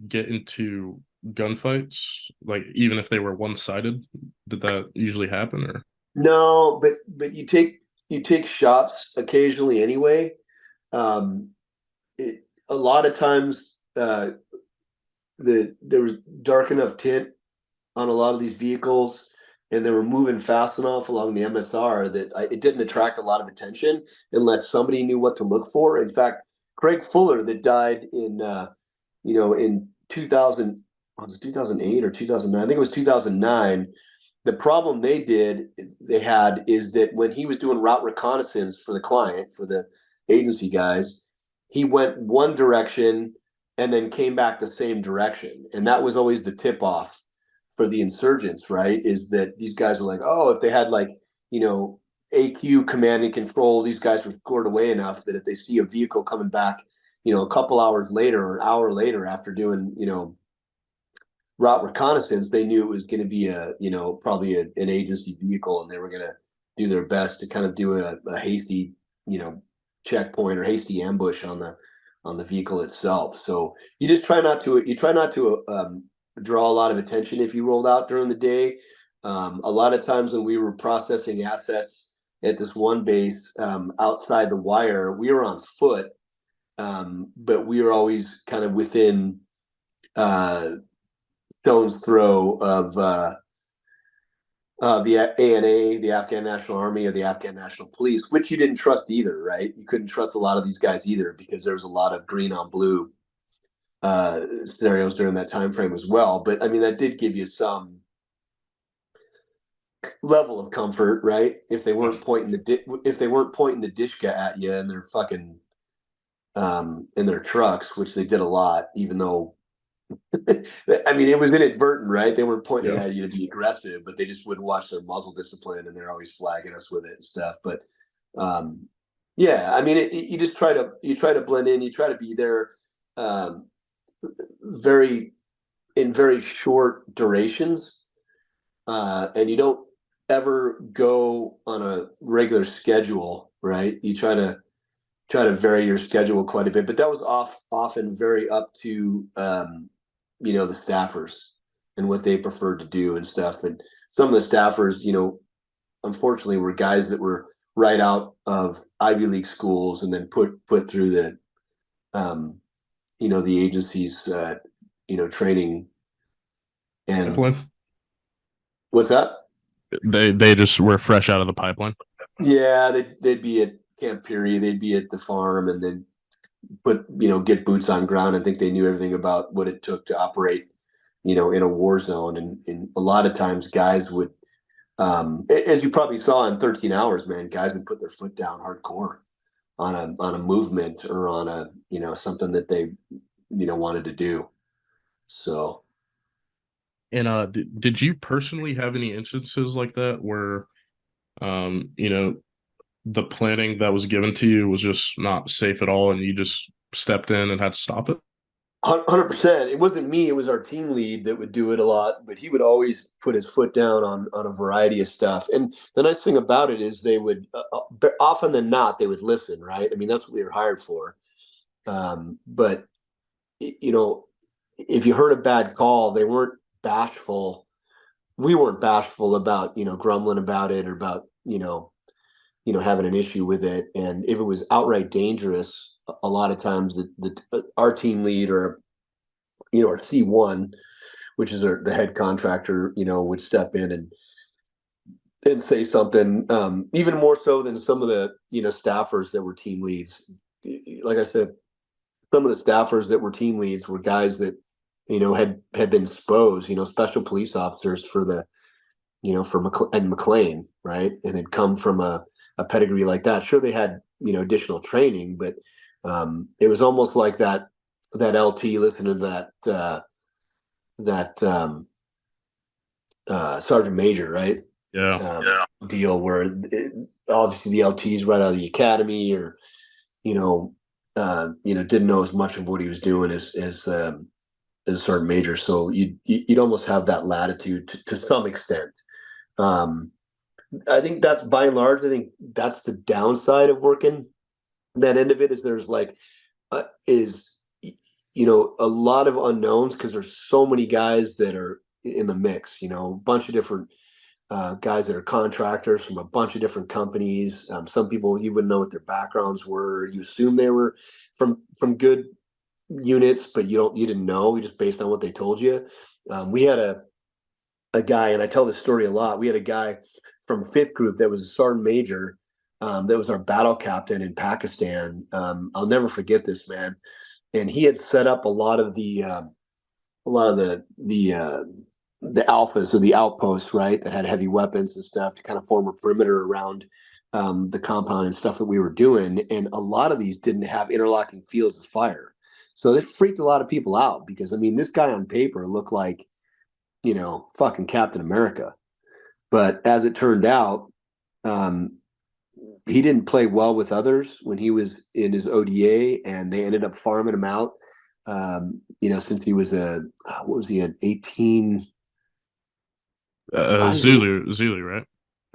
get into gunfights, like even if they were one-sided? Did that usually happen, or? No, but you take shots occasionally anyway. A lot of times, there was dark enough tint on a lot of these vehicles, and they were moving fast enough along the MSR that it didn't attract a lot of attention unless somebody knew what to look for. In fact, Craig Fuller, that died in 2000, was it 2008 or 2009? I think it was 2009. The problem they had is that when he was doing route reconnaissance for the client, for the agency guys, he went one direction and then came back the same direction. And that was always the tip off for the insurgents, right? Is that these guys were like, oh, if they had AQ command and control, these guys were scored away enough that if they see a vehicle coming back, a couple hours later or an hour later after doing, route reconnaissance, they knew it was going to be probably an agency vehicle, and they were going to do their best to kind of do a hasty, checkpoint or hasty ambush on the vehicle itself. So you just try not to draw a lot of attention if you rolled out during the day. A lot of times when we were processing assets at this one base outside the wire, we were on foot, but we were always kind of within stone's throw of the ANA, the Afghan National Army, or the Afghan National Police, which you didn't trust either, right? You couldn't trust a lot of these guys either because there was a lot of green on blue scenarios during that time frame as well. But I mean, that did give you some level of comfort, right? If they weren't pointing the dishka at you and they're fucking in their trucks, which they did a lot, even though I mean it was inadvertent, right? They weren't pointing it Yeah. at you to be aggressive, but they just wouldn't watch their muzzle discipline, and they're always flagging us with it and stuff. But um, yeah, I mean, you just try to blend in, you try to be there, um, very in very short durations, and you don't ever go on a regular schedule, right? You try to vary your schedule quite a bit, but that was often very up to the staffers and what they preferred to do and stuff. And some of the staffers, unfortunately, were guys that were right out of Ivy League schools and then put through the agency's training. And Pipeline. what's that? They just were fresh out of the pipeline. Yeah, they'd be at Camp Peary, they'd be at the farm, and then get boots on ground and think they knew everything about what it took to operate, in a war zone. And a lot of times guys would, as you probably saw in 13 Hours, man, guys would put their foot down hardcore on a movement or on a, something that they, wanted to do. So. And did you personally have any instances like that where, you know, the planning that was given to you was just not safe at all, and you just stepped in and had to stop it? 100%. It wasn't me. It was our team lead that would do it a lot, but he would always put his foot down on a variety of stuff. And the nice thing about it is they would, often than not, they would listen, right? I mean, that's what we were hired for. But, if you heard a bad call, they weren't bashful. We weren't bashful about, grumbling about it or about, having an issue with it. And if it was outright dangerous, a lot of times our team lead or our C1, which is the head contractor, would step in and say something, even more so than some of the staffers that were team leads. Like I said, some of the staffers that were team leads were guys that had been exposed, special police officers for the for McLean, right, and had come from a pedigree like that. Sure, they had additional training, but it was almost like that LT listening to that sergeant major, right? Yeah. Deal where obviously the LT's right out of the academy, or didn't know as much of what he was doing as sergeant major. So you'd almost have that latitude to some extent. I think that's by and large. I think that's the downside of working that end of it. Is there's like a lot of unknowns because there's so many guys that are in the mix. A bunch of different guys that are contractors from a bunch of different companies. Some people you wouldn't know what their backgrounds were. You assume they were from good units, but you didn't know. Just based on what they told you. We had a guy, and I tell this story a lot. We had a guy from Fifth Group that was a sergeant major. That was our battle captain in Pakistan. I'll never forget this, man. And he had set up a lot of the alphas or the outposts, right, that had heavy weapons and stuff to kind of form a perimeter around the compound and stuff that we were doing. And a lot of these didn't have interlocking fields of fire. So this freaked a lot of people out because, I mean, this guy on paper looked like, fucking Captain America. But as it turned out, he didn't play well with others when he was in his ODA, and they ended up farming him out. Since he was what was he, an 18? Zulu, right?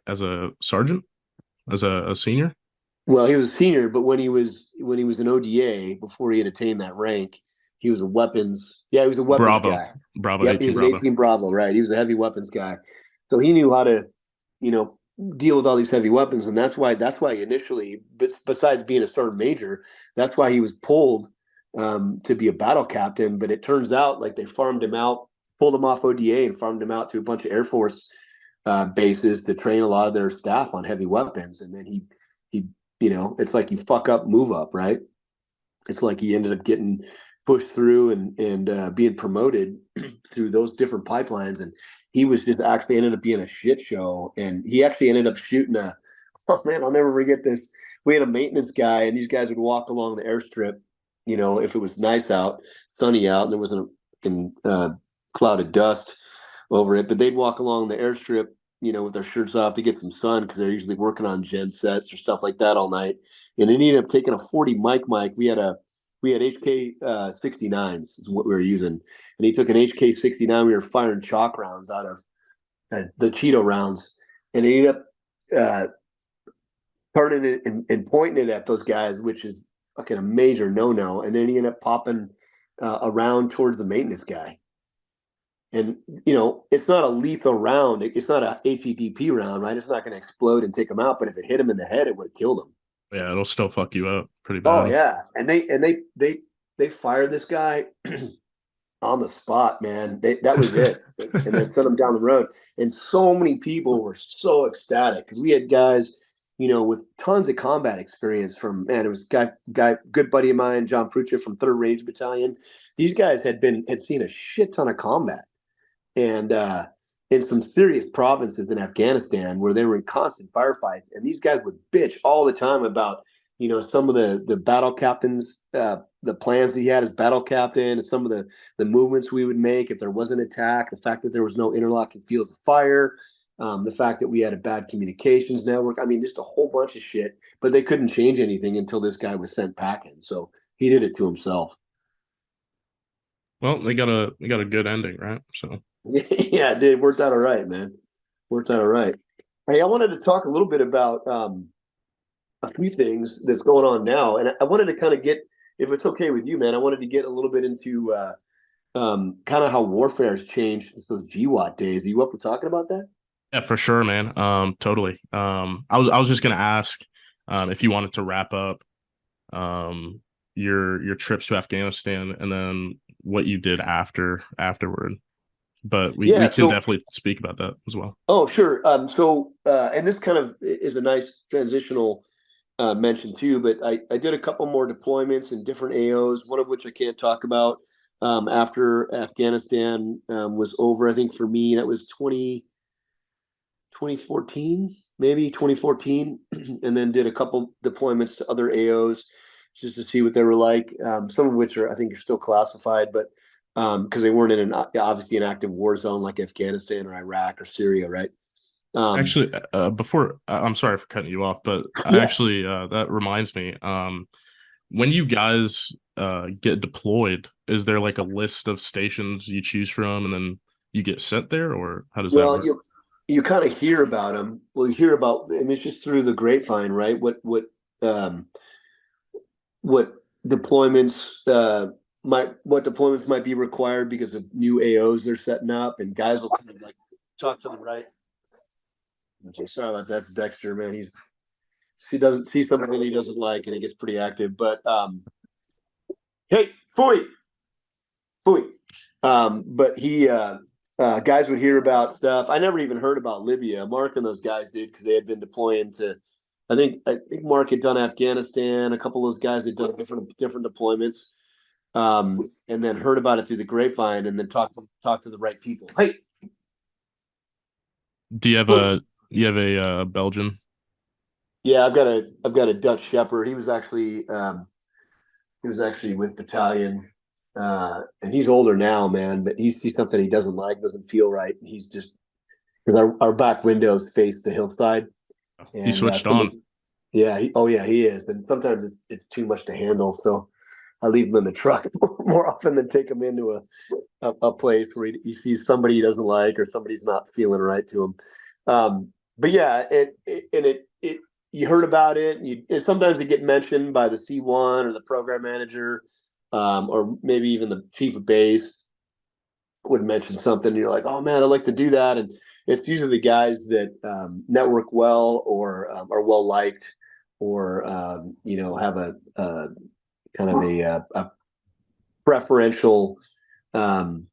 As a sergeant, as a senior. Well, he was a senior, but when he was an ODA, before he had attained that rank, he was a weapons. Yeah, he was a weapons Bravo, guy. Bravo, Yep, he 18 was an Bravo. 18 Bravo, right? He was a heavy weapons guy, so he knew how to, deal with all these heavy weapons, and that's why initially, besides being a sergeant major, that's why he was pulled to be a battle captain. But it turns out like they farmed him out, pulled him off ODA and farmed him out to a bunch of Air Force bases to train a lot of their staff on heavy weapons. And then he, it's like you fuck up, move up, right? It's like he ended up getting pushed through and being promoted through those different pipelines. And he was just actually ended up being a shit show. And he actually ended up shooting oh man, I'll never forget this. We had a maintenance guy, and these guys would walk along the airstrip, if it was nice out, sunny out, and there wasn't a cloud of dust over it, but they'd walk along the airstrip, with their shirts off to get some sun because they're usually working on gen sets or stuff like that all night. And they ended up taking a 40 mic. We had HK 69s is what we were using, and he took an HK 69. We were firing chalk rounds out of the Cheeto rounds, and he ended up turning it and pointing it at those guys, which is fucking a major no. And then he ended up popping around towards the maintenance guy. And, it's not a lethal round. It's not a HEPP round, right? It's not going to explode and take him out. But if it hit him in the head, it would have killed him. Yeah, it'll still fuck you up pretty Oh, bad. yeah. And they fired this guy on the spot, man. That was it. And then sent him down the road. And so many people were so ecstatic because we had guys, with tons of combat experience from, man, it was good buddy of mine, John Prucha from 3rd Range Battalion. These guys had seen a shit ton of combat. And in some serious provinces in Afghanistan where they were in constant firefights. And these guys would bitch all the time about, some of the battle captains, the plans that he had as battle captain, and some of the movements we would make if there was an attack, the fact that there was no interlocking fields of fire, the fact that we had a bad communications network. I mean, just a whole bunch of shit. But they couldn't change anything until this guy was sent packing. So he did it to himself. Well, they got a good ending, right? So Yeah, it did. Worked out all right, man. Worked out all right. Hey, I wanted to talk a little bit about a few things that's going on now, and I wanted to kind of get, if it's okay with you, man, I wanted to get a little bit into kind of how warfare has changed since those GWAT days. Are you up for talking about that? yeah, for sure, man. Totally. I was just gonna ask if you wanted to wrap up your trips to Afghanistan and then what you did afterward. But we Yeah. can So, definitely speak about that as well. oh, sure. And this kind of is a nice transitional mention too. But I did a couple more deployments in different AOs, one of which I can't talk about. After Afghanistan was over, I think for me that was 2014, maybe 2014, and then did a couple deployments to other AOs just to see what they were like. Some of which I think are still classified, but because they weren't in obviously an active war zone like Afghanistan or Iraq or Syria, right? Um, Actually, before I'm sorry for cutting you off, but I yeah, actually that reminds me. When you guys get deployed, is there like a list of stations you choose from, and then you get sent there, or how does that well, work? you kind of hear about them. Well, you hear about, I mean, it's just through the grapevine, right? Um, what deployments what deployments might be required because of new AOs they're setting up, and guys will kind of like talk to them, right? Okay, sorry about that, that's Dexter, man. He doesn't see something that he doesn't like, and he gets pretty active. But hey, Fui, Fui. But he guys would hear about stuff. I never even heard about Libya. Mark and those guys did because they had been deploying to. I think Mark had done Afghanistan. A couple of those guys had done different deployments, and then heard about it through the grapevine, and then talk to the right people. Hey, Do you have Fui. a Belgian? Yeah, I've got a Dutch Shepherd. He was actually with battalion, and he's older now, man. But he sees something he doesn't like, doesn't feel right. And he's just because our back windows face the hillside, He and switched on. yeah, he is. And sometimes it's too much to handle, so I leave him in the truck more often than take him into a place where he sees somebody he doesn't like or somebody's not feeling right to him. But yeah, it you heard about it. And sometimes it get mentioned by the C1 or the program manager, or maybe even the chief of base would mention something. And you're like, oh man, I'd like to do that. And it's usually the guys that network well or are well liked or have a kind of a preferential um,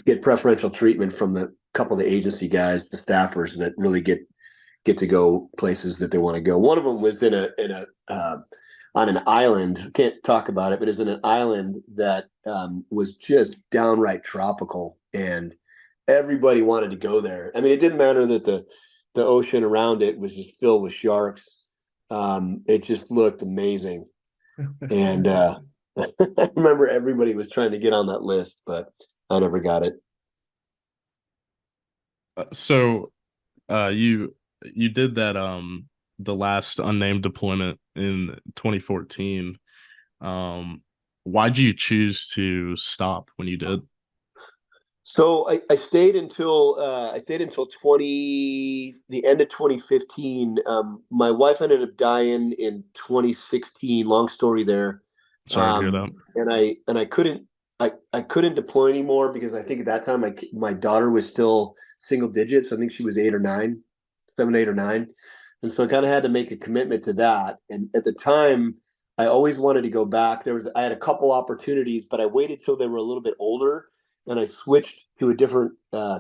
get preferential treatment from the couple of the agency guys, the staffers that really get to go places that they want to go. One of them was in a on an island. Can't talk about it, but it's in an island that was just downright tropical, and everybody wanted to go there. I mean, it didn't matter that the ocean around it was just filled with sharks. It just looked amazing, and I remember everybody was trying to get on that list, but I never got it. So you did that the last unnamed deployment in 2014. Why'd you choose to stop when you did? So I stayed until the end of 2015. My wife ended up dying in 2016. Long story there. Sorry to hear that. And I couldn't deploy anymore because I think at that time my daughter was still single digits. I think she was 8 or 9, 7, 8 or 9, and so I kind of had to make a commitment to that. And at the time, I always wanted to go back. I had a couple opportunities, but I waited till they were a little bit older, and I switched to a different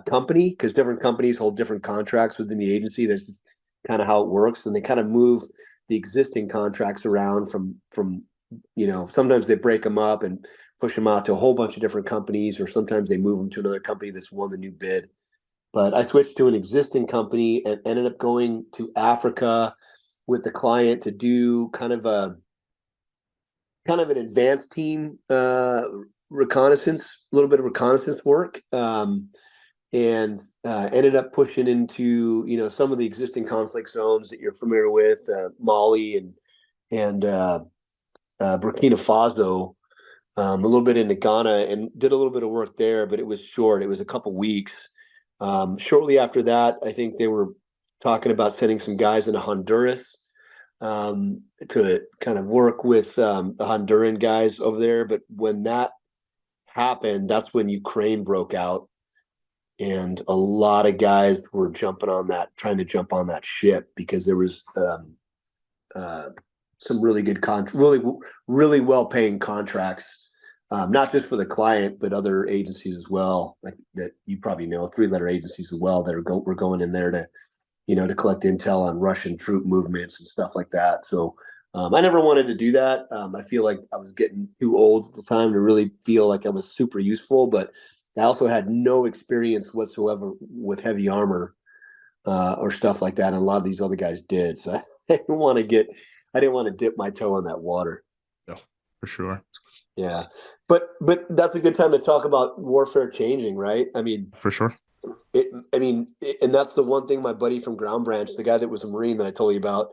company because different companies hold different contracts within the agency. That's kind of how it works, and they kind of move the existing contracts around from sometimes they break them up and push them out to a whole bunch of different companies, or sometimes they move them to another company that's won the new bid. But I switched to an existing company and ended up going to Africa with the client to do kind of an advanced team reconnaissance, a little bit of reconnaissance work, and ended up pushing into some of the existing conflict zones that you're familiar with, Mali and Burkina Faso, a little bit into Ghana, and did a little bit of work there, but it was short. It was a couple weeks. Shortly after that, I think they were talking about sending some guys into Honduras to kind of work with the Honduran guys over there. But when that happened, that's when Ukraine broke out, and a lot of guys were trying to jump on that ship because there was uh, some really good really well paying contracts, not just for the client but other agencies as well, like that you probably know, 3-letter agencies as well that were going in there to to collect intel on Russian troop movements and stuff like that. So I never wanted to do that. I feel like I was getting too old at the time to really feel like I was super useful, but I also had no experience whatsoever with heavy armor or stuff like that, and a lot of these other guys did. So I didn't want to dip my toe in that water. Yeah, for sure. Yeah, but that's a good time to talk about warfare changing, right? For sure. And that's the one thing my buddy from Ground Branch, the guy that was a Marine that I told you about,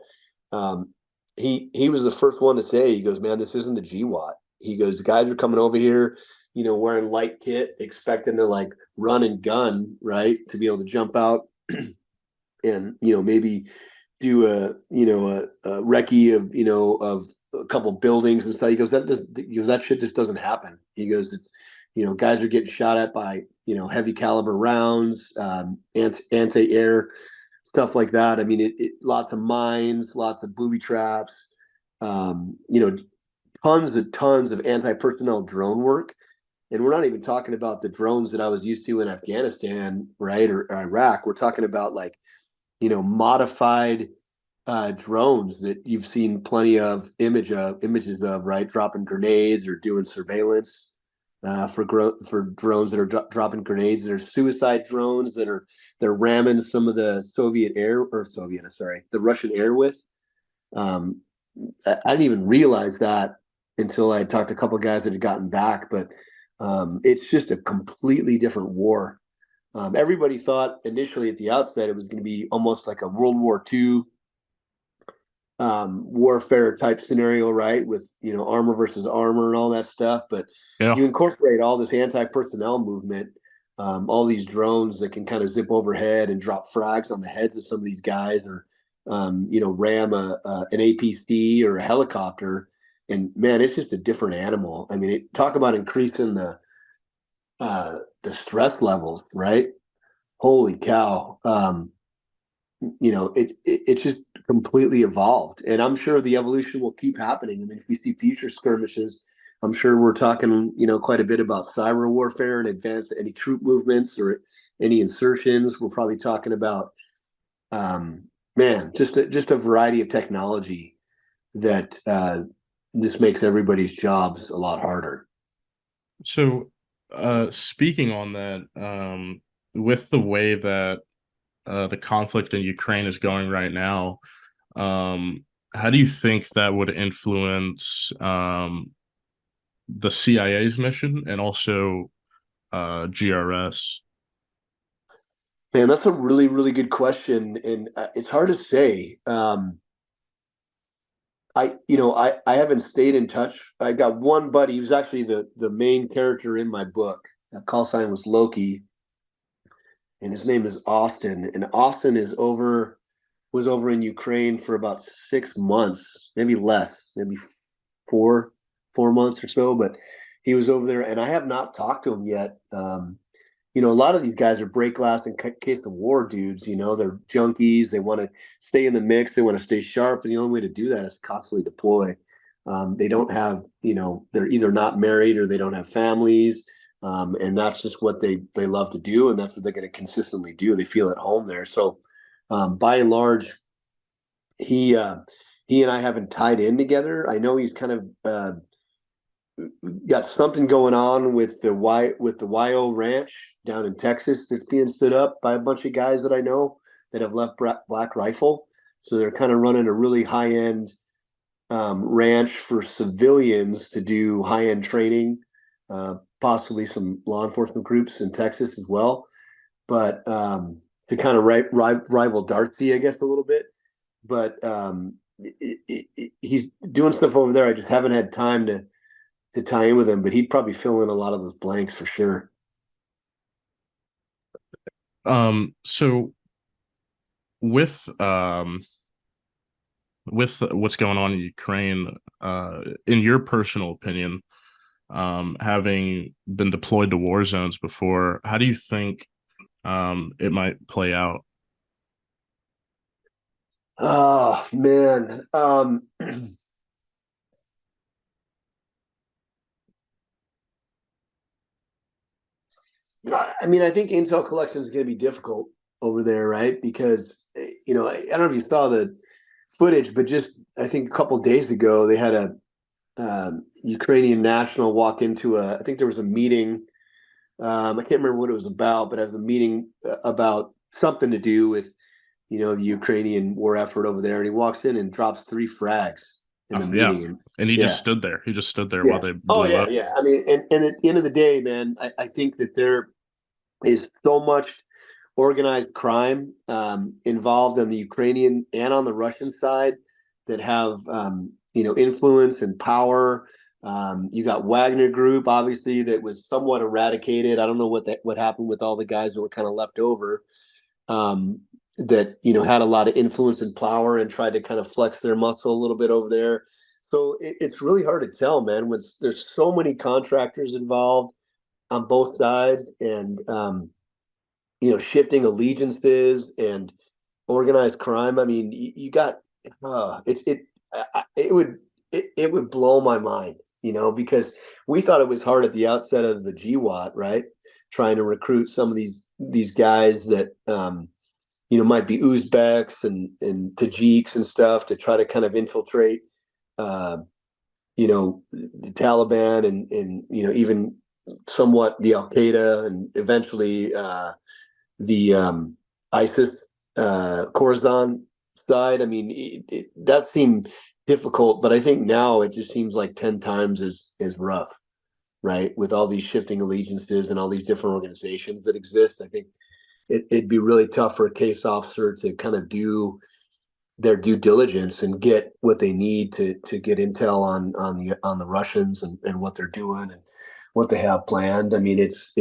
um, he was the first one to say, he goes, man, this isn't the GWAT. He goes, the guys are coming over here, wearing light kit, expecting to like run and gun, right, to be able to jump out and maybe do a recce of of a couple buildings and stuff. He goes, that shit just doesn't happen. He goes, it's guys are getting shot at by heavy caliber rounds, anti-air stuff like that. I mean, lots of mines, lots of booby traps, um, you know, tons of anti-personnel drone work. And we're not even talking about the drones that I was used to in Afghanistan, right, or Iraq. We're talking about like modified drones that you've seen plenty of images of, right? Dropping grenades or doing surveillance for drones that are dropping grenades. There's suicide drones they're ramming some of the the Russian air with. Um, I didn't even realize that until I talked to a couple of guys that had gotten back, but it's just a completely different war. Everybody thought initially at the outset it was going to be almost like a World War II warfare type scenario, right? With armor versus armor and all that stuff. But Yeah. you incorporate all this anti-personnel movement, all these drones that can kind of zip overhead and drop frags on the heads of some of these guys, or ram an APC or a helicopter. And man, it's just a different animal. I mean, talk about increasing the stress levels, right? Holy cow. It's just completely evolved, and I'm sure the evolution will keep happening. I mean, if we see future skirmishes, I'm sure we're talking, quite a bit about cyber warfare and advanced any troop movements or any insertions. We're probably talking about, man, just a variety of technology that just makes everybody's jobs a lot harder. So, speaking on that, with the way that the conflict in Ukraine is going right now, how do you think that would influence the CIA's mission and also GRS? Man, that's a really, really good question, and it's hard to say. I haven't stayed in touch. I got one buddy. He was actually the main character in my book. Call sign was Loki, and his name is Austin. And Austin was over in Ukraine for about 6 months, maybe less, maybe four four months or so. But he was over there, and I have not talked to him yet. A lot of these guys are break glass in case of war dudes. They're junkies. They want to stay in the mix. They want to stay sharp, and the only way to do that is constantly deploy. They don't have, they're either not married or they don't have families, and that's just what they love to do, and that's what they're going to consistently do. They feel at home there. So, by and large, he he and I haven't tied in together. I know he's kind of got something going on with the YO Ranch down in Texas that's being stood up by a bunch of guys that I know that have left Black Rifle. So they're kind of running a really high end ranch for civilians to do high end training, possibly some law enforcement groups in Texas as well. But to kind of rival Darcy, I guess, a little bit. But he's doing stuff over there. I just haven't had time to tie in with him, but he'd probably fill in a lot of those blanks for sure. So with what's going on in Ukraine, in your personal opinion, having been deployed to war zones before, how do you think it might play out? Oh man. I mean, I think intel collection is going to be difficult over there, right? Because I don't know if you saw the footage, but just I think a couple of days ago they had a Ukrainian national walk into I think there was a meeting. I can't remember what it was about, but it was a meeting about something to do with the Ukrainian war effort over there, and he walks in and drops 3 frags in the Oh yeah, meeting. and he just Yeah, stood there. He just stood there while yeah. they Oh blew yeah, up. yeah. I mean, and at the end of the day, man, I think that there is so much organized crime involved on the Ukrainian and on the Russian side that have influence and power. You got Wagner Group, obviously, that was somewhat eradicated. I don't know what happened with all the guys that were kind of left over. That had a lot of influence and power and tried to kind of flex their muscle a little bit over there. So it's really hard to tell, man. When there's so many contractors involved on both sides, and shifting allegiances and organized crime. I mean, you got it would it would blow my mind, because we thought it was hard at the outset of the GWAT, right? Trying to recruit some of these guys that might be Uzbeks and Tajiks and stuff to try to kind of infiltrate uh, the Taliban and even somewhat the Al Qaeda and eventually the ISIS Khorasan side. I mean, that seemed difficult, but I think now it just seems like 10 times as rough, right? With all these shifting allegiances and all these different organizations that exist, I think it'd be really tough for a case officer to kind of do their due diligence and get what they need to get intel on the Russians and what they're doing and what they have planned. I mean, it's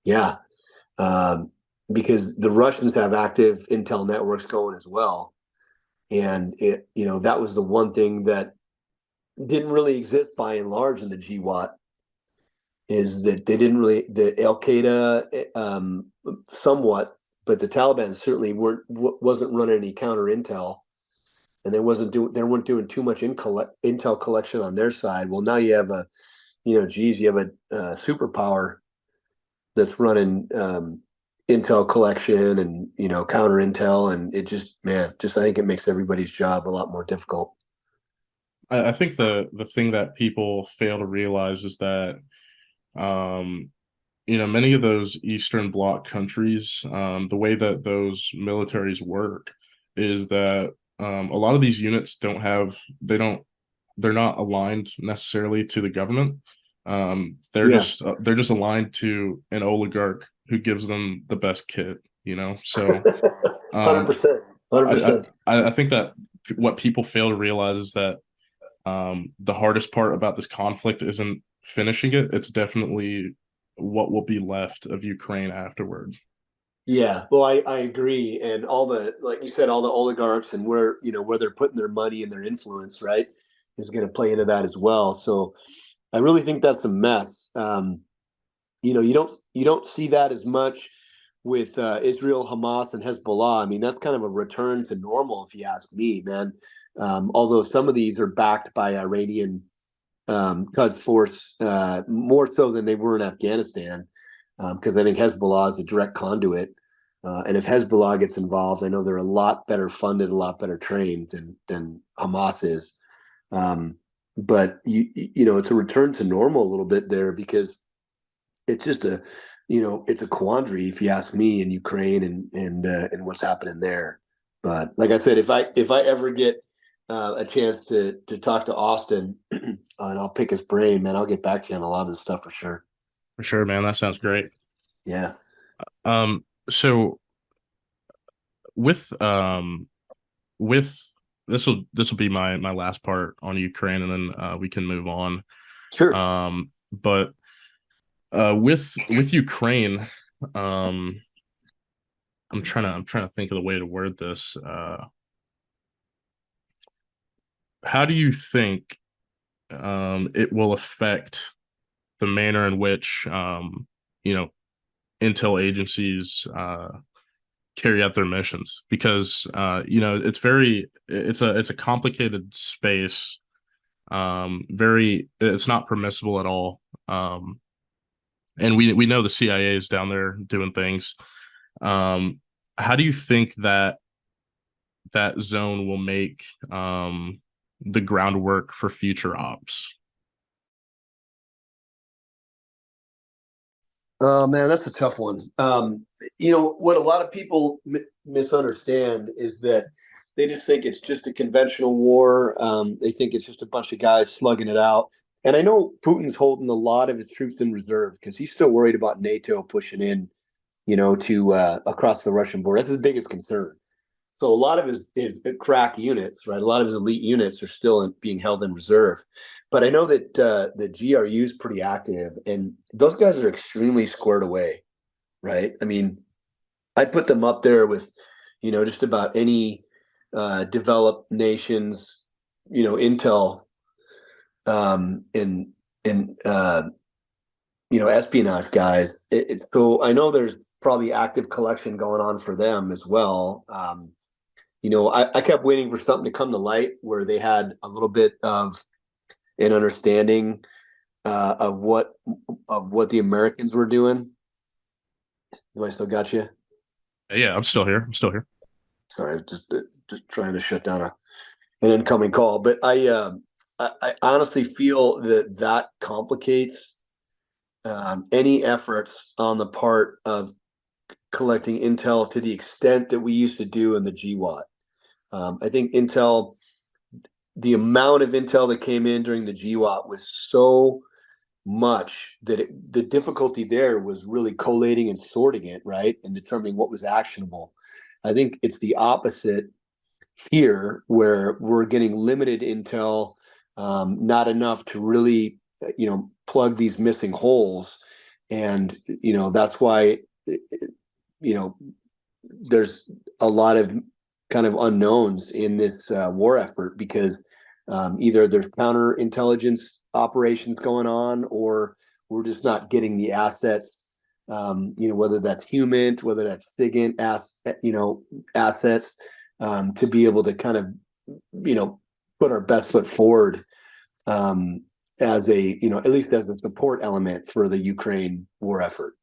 yeah, um, because the Russians have active intel networks going as well, and that was the one thing that didn't really exist by and large in the GWAT is that they didn't really the Al Qaeda somewhat, but the Taliban certainly wasn't running any counter intel. and they weren't doing too much intel collection on their side. Well, now you have you have a superpower that's running intel collection and counter intel, and it just I think it makes everybody's job a lot more difficult. I think the thing that people fail to realize is that many of those Eastern Bloc countries, the way that those militaries work is that a lot of these units they're not aligned necessarily to the government. Yeah. They're just aligned to an oligarch who gives them the best kit, So 100%. I, 100%. I think that what people fail to realize is that the hardest part about this conflict isn't finishing it. It's definitely what will be left of Ukraine afterward. Yeah, well, I agree. And like you said, all the oligarchs and where they're putting their money and their influence, right, is going to play into that as well. So I really think that's a mess. You don't see that as much with Israel, Hamas, and Hezbollah. I mean, that's kind of a return to normal, if you ask me, man. Although some of these are backed by Iranian Quds Force more so than they were in Afghanistan, because I think Hezbollah is a direct conduit. And if Hezbollah gets involved, I know they're a lot better funded, a lot better trained than Hamas is. But it's a return to normal a little bit there, because it's just it's a quandary, if you ask me, in Ukraine and what's happening there. But like I said, if I ever get a chance to talk to Austin and I'll pick his brain, man, I'll get back to you on a lot of this stuff for sure. For sure, man. That sounds great. Yeah. So with with this will be my last part on Ukraine, and then we can move on. Sure. But with Ukraine, um, I'm trying to think of the way to word this. How do you think it will affect the manner in which you know intel agencies carry out their missions? Because it's a complicated space. Very It's not permissible at all. And we know the CIA is down there doing things. Um, how do you think that zone will make the groundwork for future ops? Oh man, that's a tough one. What a lot of people misunderstand is that they just think it's just a conventional war. They think it's just a bunch of guys slugging it out. And I know Putin's holding a lot of his troops in reserve because he's still worried about NATO pushing in, to across the Russian border. That's his biggest concern. So a lot of his crack units, right? A lot of his elite units are still being held in reserve. But I know that the GRU is pretty active, and those guys are extremely squared away, right? I mean, I put them up there with, just about any developed nations, intel and espionage guys. So I know there's probably active collection going on for them as well. I kept waiting for something to come to light where they had a little bit of an understanding of what the Americans were doing. Do I still got you? Yeah, I'm still here. I'm still here. Sorry, just trying to shut down an incoming call. But I honestly feel that complicates any efforts on the part of collecting intel to the extent that we used to do in the GWAT. I think the amount of intel that came in during the GWAT was so much that the difficulty there was really collating and sorting it, right, and determining what was actionable. I think it's the opposite here, where we're getting limited intel, not enough to really, plug these missing holes, and that's why, you know, there's a lot of kind of unknowns in this war effort, because either there's counterintelligence operations going on, or we're just not getting the assets, whether that's human, whether that's SIGINT assets, to be able to kind of put our best foot forward, as a, at least as a support element for the Ukraine war effort.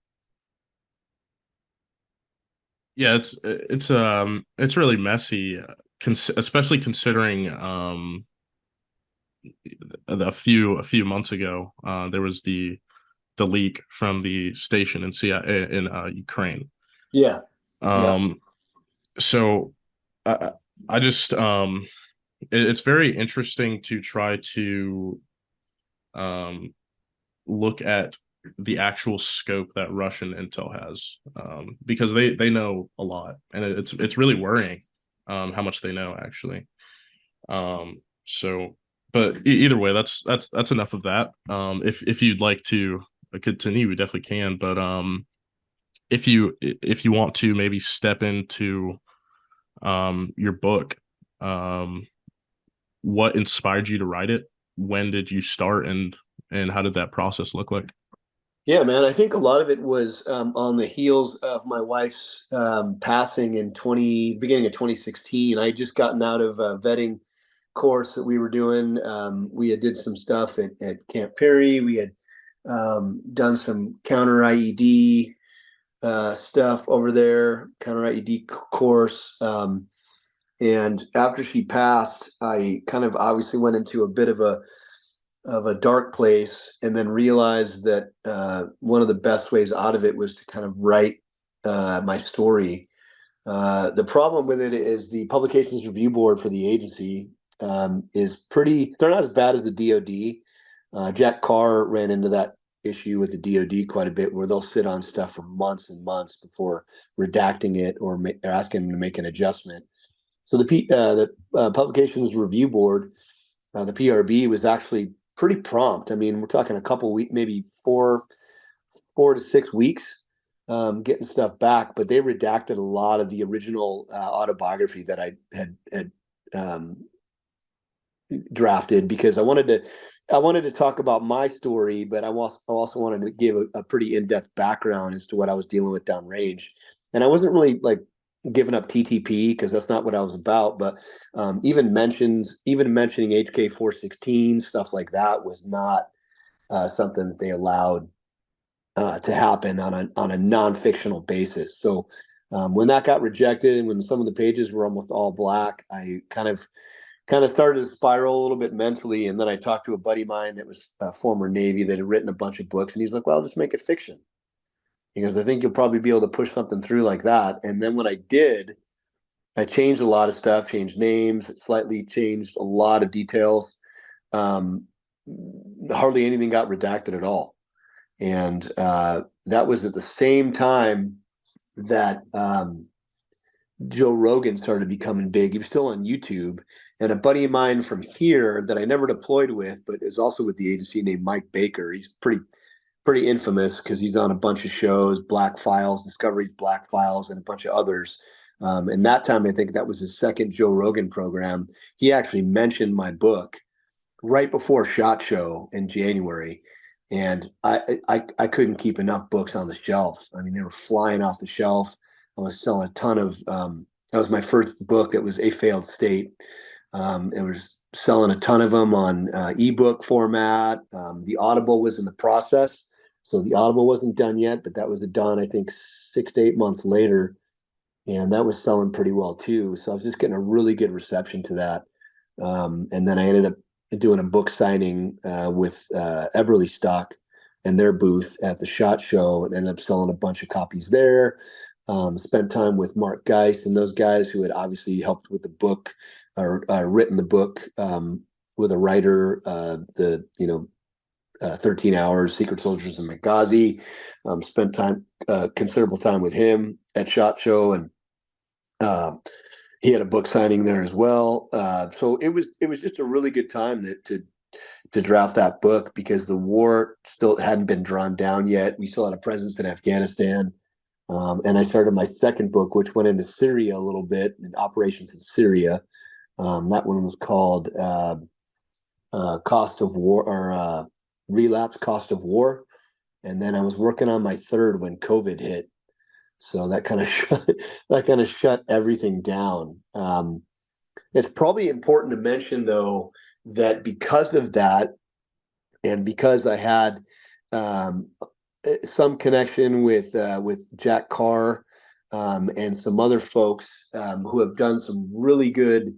Yeah, it's really messy, especially considering a few months ago, there was the leak from the station in Ukraine. Yeah. Yeah. Um, so I, I just it's very interesting to try to um look at the actual scope that Russian intel has, because they know a lot, and it's really worrying how much they know actually. So, but either way, that's enough of that. If you'd like to continue, we definitely can. But if you want to maybe step into your book, um, what inspired you to write it? When did you start, and how did that process look like? Yeah, man. I think a lot of it was on the heels of my wife's passing in beginning of 2016. I had just gotten out of a vetting course that we were doing. We had did some stuff at Camp Perry. We had done some counter IED stuff over there, counter IED course. And after she passed, I kind of obviously went into a bit of a dark place, and then realized that one of the best ways out of it was to kind of write my story. The problem with it is the publications review board for the agency is pretty, they're not as bad as the DoD. Jack Carr ran into that issue with the DoD quite a bit, where they'll sit on stuff for months and months before redacting it or asking them to make an adjustment. So the publications review board, the PRB, was actually pretty prompt. I mean, we're talking a couple weeks, maybe 4 to 6 weeks, getting stuff back. But they redacted a lot of the original autobiography that I had um, drafted, because I wanted to talk about my story, but I also wanted to give a pretty in-depth background as to what I was dealing with downrange. And I wasn't really like giving up TTP, because that's not what I was about. But even mentioning HK 416, stuff like that, was not something that they allowed to happen on a non-fictional basis. So when that got rejected, and when some of the pages were almost all black, I kind of started to spiral a little bit mentally. And then I talked to a buddy of mine that was a former Navy that had written a bunch of books, and he's like, "Well, just make it fiction." He goes, "I think you'll probably be able to push something through like that." And then when I did, I changed a lot of stuff, changed names, slightly changed a lot of details. Um, Hardly anything got redacted at all. And that was at the same time that Joe Rogan started becoming big. He was still on YouTube. And a buddy of mine from here that I never deployed with, but is also with the agency, named Mike Baker. He's pretty infamous because he's on a bunch of shows, Black Files, Discovery's Black Files, and a bunch of others. And that time, I think that was his second Joe Rogan program. He actually mentioned my book right before SHOT Show in January. And I couldn't keep enough books on the shelf. I mean, they were flying off the shelf. I was selling a ton of, that was my first book that was a failed state. It was selling a ton of them on ebook format. The Audible was in the process. So the Audible wasn't done yet, but that was done, I think, 6 to 8 months later. And that was selling pretty well too. So I was just getting a really good reception to that. And then I ended up doing a book signing with Eberly Stock and their booth at the SHOT Show, and ended up selling a bunch of copies there. Spent time with Mark Geis and those guys who had obviously helped with the book, or written the book with a writer, 13 Hours, Secret Soldiers in Benghazi. Spent considerable time with him at SHOT Show, and he had a book signing there as well. So it was just a really good time to draft that book, because the war still hadn't been drawn down yet. We still had a presence in Afghanistan. And I started my second book, which went into Syria a little bit, and operations in Syria. That one was called Cost of War, or Relapse Cost of War. And then I was working on my third when COVID hit. So that kind of shut everything down. It's probably important to mention, though, that because of that, and because I had um, some connection with Jack Carr and some other folks who have done some really good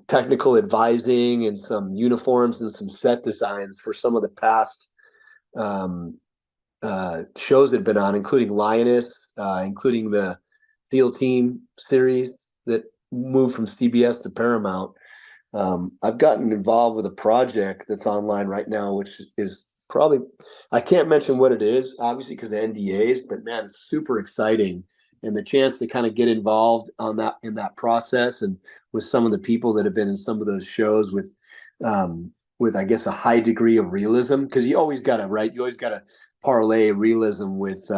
technical advising and some uniforms and some set designs for some of the past um, shows that have been on, including Lioness, including the SEAL Team series that moved from CBS to Paramount. I've gotten involved with a project that's online right now, which is probably, I can't mention what it is, obviously, because of NDAs, but man, it's super exciting. And the chance to kind of get involved on that in that process and with some of the people that have been in some of those shows with I guess a high degree of realism, because you always gotta, right? You always gotta parlay realism with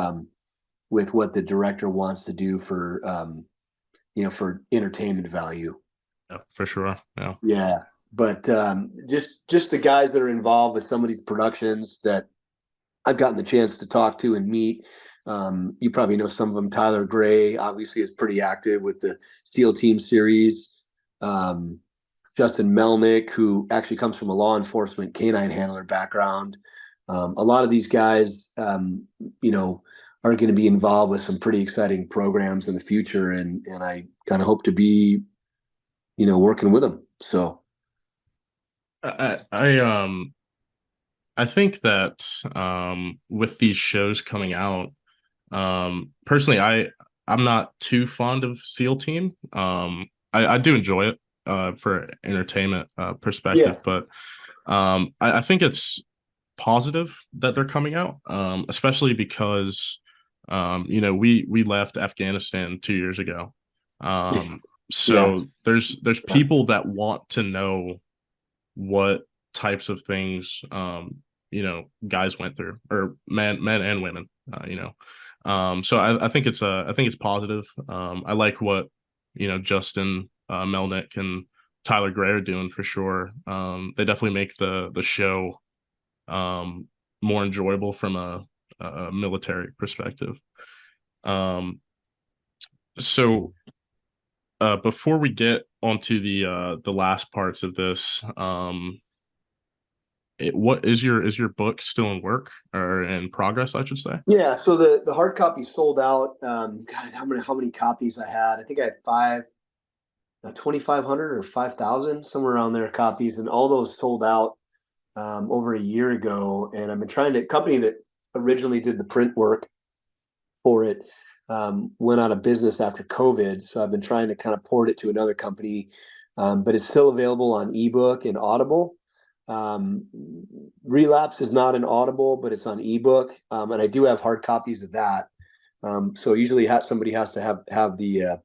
what the director wants to do for entertainment value. Yeah, for sure. Yeah. Yeah, but just the guys that are involved with some of these productions that I've gotten the chance to talk to and meet. You probably know some of them. Tyler Gray, obviously, is pretty active with the SEAL Team series. Um, Justin Melnick, who actually comes from a law enforcement canine handler background. A lot of these guys, are going to be involved with some pretty exciting programs in the future, and I kind of hope to be, working with them. So I think that with these shows coming out, personally, I'm not too fond of SEAL Team. I do enjoy it for entertainment perspective, yeah, but I think it's positive that they're coming out, especially because we left Afghanistan 2 years ago. Um, yeah, so there's people that want to know what types of things guys went through, or men and women, so I think it's positive. I like what Justin Melnick and Tyler Gray are doing for sure. They definitely make the show um more enjoyable from a military perspective. Um so before we get onto the last parts of this, what is your book still in work or in progress, I should say? yeah. So the hard copy sold out. God, how many copies I had? I think I had 2,500 or 5,000, somewhere around there, copies, and all those sold out over a year ago. And I've been trying to. Company that originally did the print work for it went out of business after COVID, so I've been trying to kind of port it to another company, but it's still available on ebook and Audible. Um, Relapse is not an Audible, but it's on ebook, and I do have hard copies of that. So usually, somebody has to have the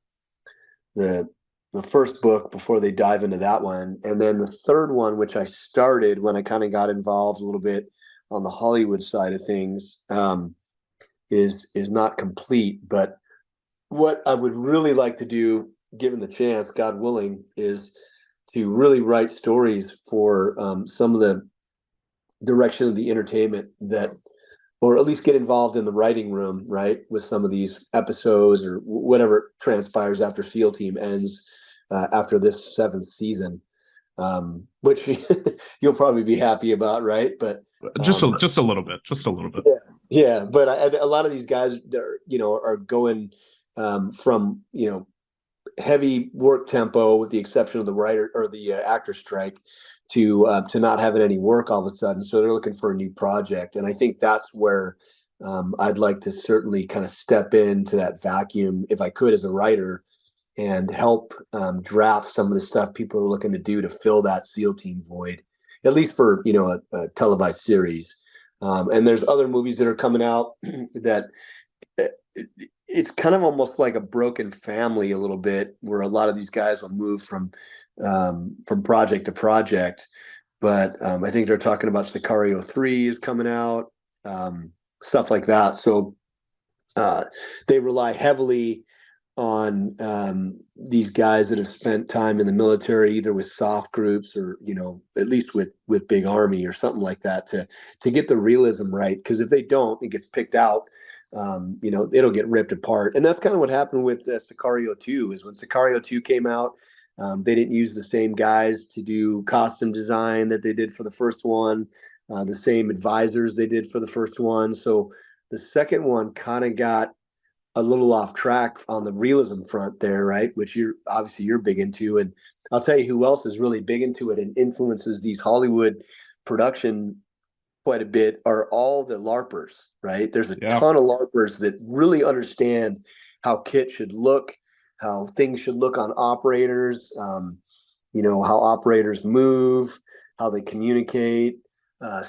the first book before they dive into that one, and then the third one, which I started when I kind of got involved a little bit on the Hollywood side of things, is not complete. But what I would really like to do, given the chance, God willing, is to really write stories for some of the direction of the entertainment that, or at least get involved in the writing room, right, with some of these episodes or whatever transpires after SEAL Team ends after this seventh season, which you'll probably be happy about, right? But Just a little bit, just a little bit. yeah, yeah. But a lot of these guys, are going from heavy work tempo, with the exception of the writer or the actor strike, to not having any work all of a sudden. So they're looking for a new project, and I think that's where I'd like to certainly kind of step into that vacuum if I could as a writer and help draft some of the stuff people are looking to do to fill that SEAL Team void, at least for a televised series. And there's other movies that are coming out that uh, it's kind of almost like a broken family a little bit, where a lot of these guys will move from project to project. But I think they're talking about Sicario 3 is coming out, stuff like that. So uh, they rely heavily on these guys that have spent time in the military, either with soft groups or at least with big army or something like that, to get the realism right. Because if they don't, it gets picked out. It'll get ripped apart, and that's kind of what happened with Sicario 2. Is when Sicario 2 came out, They didn't use the same guys to do costume design that they did for the first one, the same advisors they did for the first one. So the second one kind of got a little off track on the realism front there, right? Which you're big into, and I'll tell you who else is really big into it and influences these Hollywood production quite a bit are all the LARPers, right? There's a Yeah. ton of LARPers that really understand how kit should look, how things should look on operators, how operators move, how they communicate,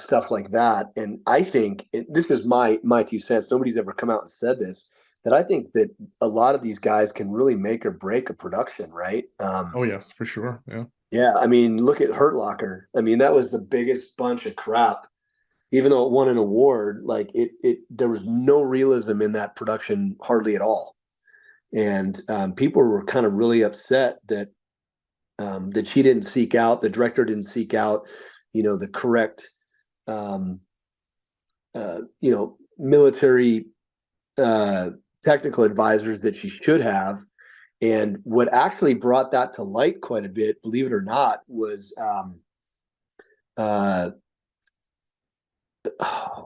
stuff like that. And I think this is my 2 cents. Nobody's ever come out and said this. That I think that a lot of these guys can really make or break a production, right? Oh yeah, for sure. Yeah. Yeah, I mean, look at Hurt Locker. I mean, that was the biggest bunch of crap even though it won an award, like there was no realism in that production hardly at all. And people were kind of really upset that she didn't seek out, the director didn't seek out, the correct, um, military technical advisors that she should have. And what actually brought that to light quite a bit, believe it or not, was uh,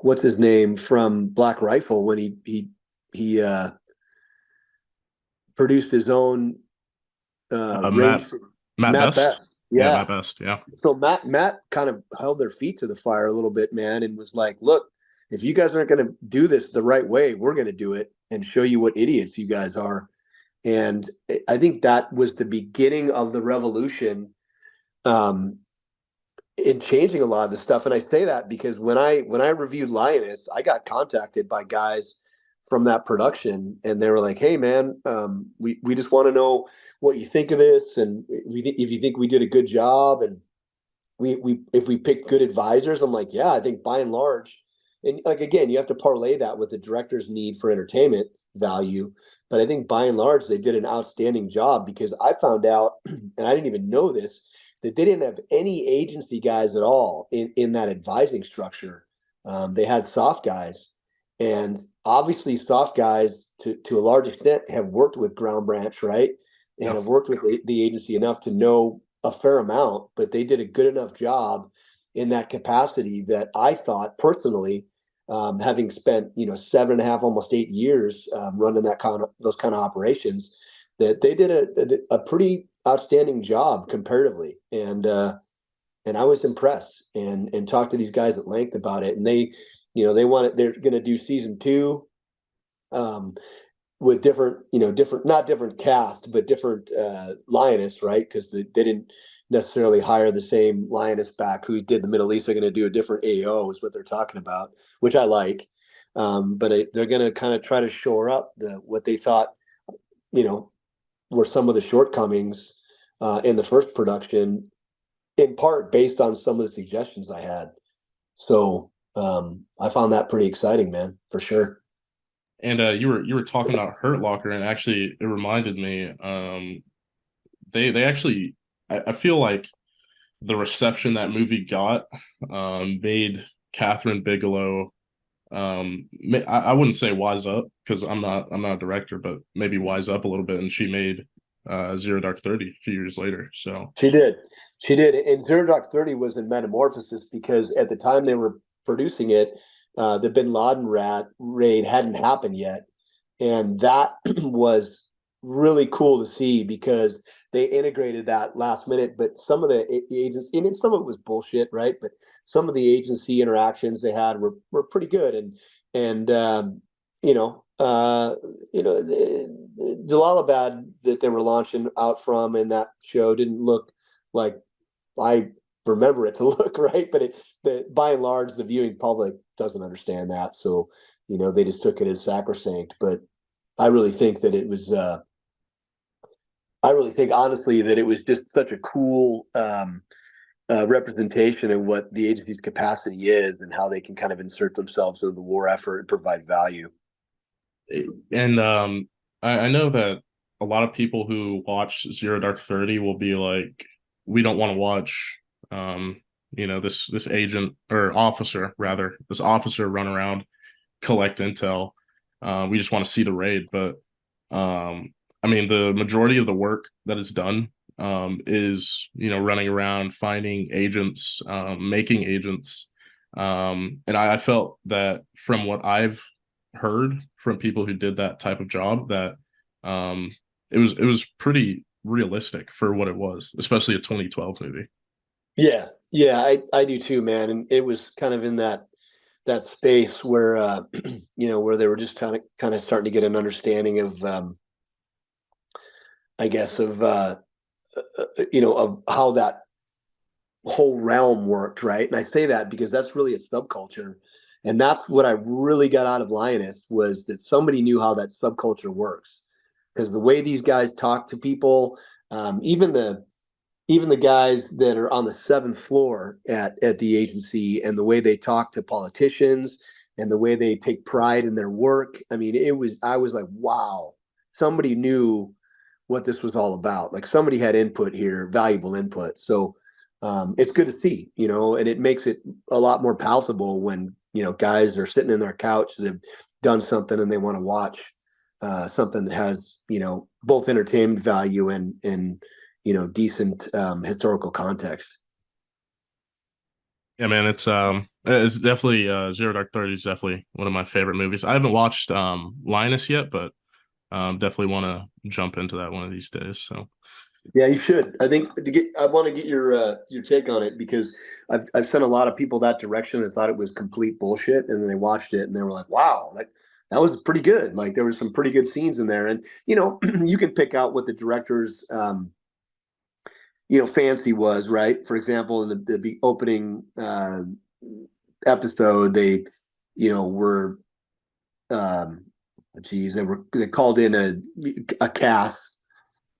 what's his name from Black Rifle when he produced his own range Matt for Matt Matt Best. Best. Yeah, Yeah. Matt Best. Yeah. So Matt kind of held their feet to the fire a little bit, man, and was like, "Look, if you guys aren't going to do this the right way, we're going to do it and show you what idiots you guys are." And I think that was the beginning of the revolution um, in changing a lot of the stuff. And I say that because when I reviewed Lioness, I got contacted by guys from that production, and they were like, "Hey, man, we just want to know what you think of this, and if you think we did a good job, and we if we picked good advisors." I'm like, "Yeah, I think by and large." And like again, you have to parlay that with the director's need for entertainment value. But I think by and large, they did an outstanding job because I found out, and I didn't even know this, that they didn't have any agency guys at all in that advising structure. They had soft guys, and obviously, soft guys to a large extent have worked with Ground Branch, right? And Yeah. have worked with the agency enough to know a fair amount, but they did a good enough job in that capacity that I thought personally, having spent 7.5, almost 8 years running those kind of operations, that they did a pretty outstanding job comparatively, and I was impressed and talked to these guys at length about it, and they're going to do season two. Um, with different, not different cast, but different lioness, right? Because they didn't necessarily hire the same lioness back who did the Middle East. They're going to do a different AO, is what they're talking about, which I like. But they're going to kind of try to shore up what they thought, you know, were some of the shortcomings in the first production, in part based on some of the suggestions I had. So I found that pretty exciting, man, for sure. And you were talking about Hurt Locker, and actually it reminded me. They actually I feel like the reception that movie got made Catherine Bigelow. I wouldn't say wise up because I'm not a director, but maybe wise up a little bit, and she made Zero Dark 30 a few years later. So She did. She did. And Zero Dark 30 was in metamorphosis because at the time they were producing it, the Bin Laden raid hadn't happened yet. And that was really cool to see because they integrated that last minute. But some of the agents, and some of it was bullshit, right? But some of the agency interactions they had were pretty good. And you know, Jalalabad that they were launching out from in that show didn't look like I remember it to look, right. But by and large, the viewing public doesn't understand that, so they just took it as sacrosanct. But I really think that it was. I really think honestly that it was just such a cool representation of what the agency's capacity is and how they can kind of insert themselves into the war effort and provide value. and I know that a lot of people who watch Zero Dark 30 will be like, we don't want to watch this agent or officer rather, this officer run around, collect intel. We just want to see the raid. But I mean, the majority of the work that is done is, running around finding agents, making agents. And I felt that from what I've heard from people who did that type of job, that it was pretty realistic for what it was, especially a 2012 movie. Yeah, yeah, I do too, man. And it was kind of in that space where where they were just kind of starting to get an understanding of I guess of how that whole realm worked, right? And I say that because that's really a subculture. And that's what I really got out of Lioness, was that somebody knew how that subculture works. Because the way these guys talk to people, even the guys that are on the seventh floor at the agency, and the way they talk to politicians and the way they take pride in their work. I mean, I was like, wow, somebody knew what this was all about. Like, somebody had input here, valuable input. So it's good to see, and it makes it a lot more palatable when, guys are sitting in their couch that have done something and they want to watch something that has, both entertainment value and decent historical context. Yeah, man, it's definitely Zero Dark 30 is definitely one of my favorite movies. I haven't watched Linus yet, but definitely want to jump into that one of these days. So Yeah, you should. I think I want to get your take on it, because I've sent a lot of people that direction that thought it was complete bullshit, and then they watched it and they were like, "Wow, like that was pretty good." Like, there were some pretty good scenes in there, and you can pick out what the director's fancy was, right? For example, in the opening episode, they were geez, they called in a cast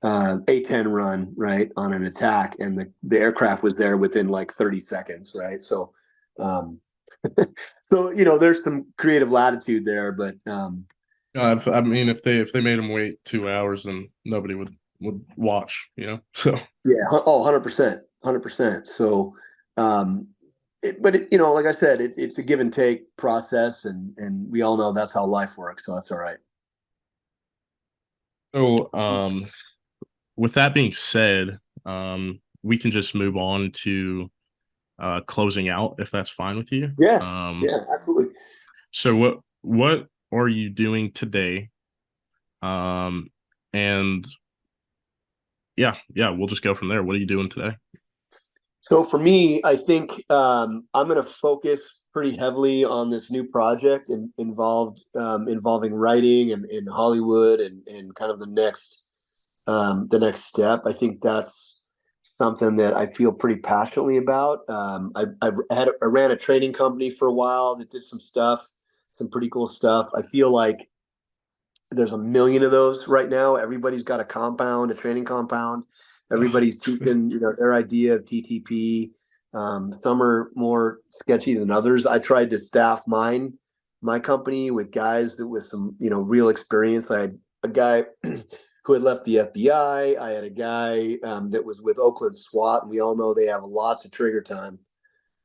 A-10 run, right, on an attack, and the aircraft was there within like 30 seconds, right? So, um, there's some creative latitude there, but I mean, if they made him wait 2 hours, then nobody would watch, So yeah, 100%, 100%. So, like I said, it's a give and take process, and we all know that's how life works, so that's all right. so with that being said, we can just move on to closing out if that's fine with you. Yeah, Um, yeah, absolutely. so what are you doing today? Um, and yeah, we'll just go from there. What are you doing today? So for me, I think I'm going to focus pretty heavily on this new project involving writing and in Hollywood, and kind of the next step. I think that's something that I feel pretty passionately about. I ran a training company for a while that did some stuff, some pretty cool stuff. I feel like there's a million of those right now. Everybody's got a training compound. Everybody's teaching, their idea of TTP. Some are more sketchy than others. I tried to staff my company with guys with some, real experience. I had a guy who had left the FBI. I had a guy that was with Oakland SWAT, and we all know they have lots of trigger time,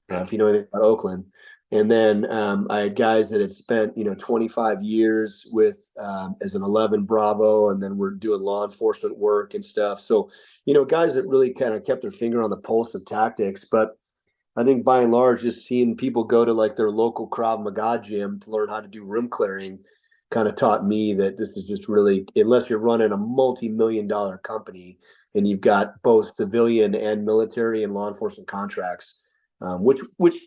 if you know anything about Oakland. And then I had guys that had spent 25 years with as an 11 Bravo, and then we're doing law enforcement work and stuff. So guys that really kind of kept their finger on the pulse of tactics. But I think by and large, just seeing people go to like their local Krav Maga gym to learn how to do room clearing kind of taught me that this is just really, unless you're running a multi-million-dollar company and you've got both civilian and military and law enforcement contracts, which we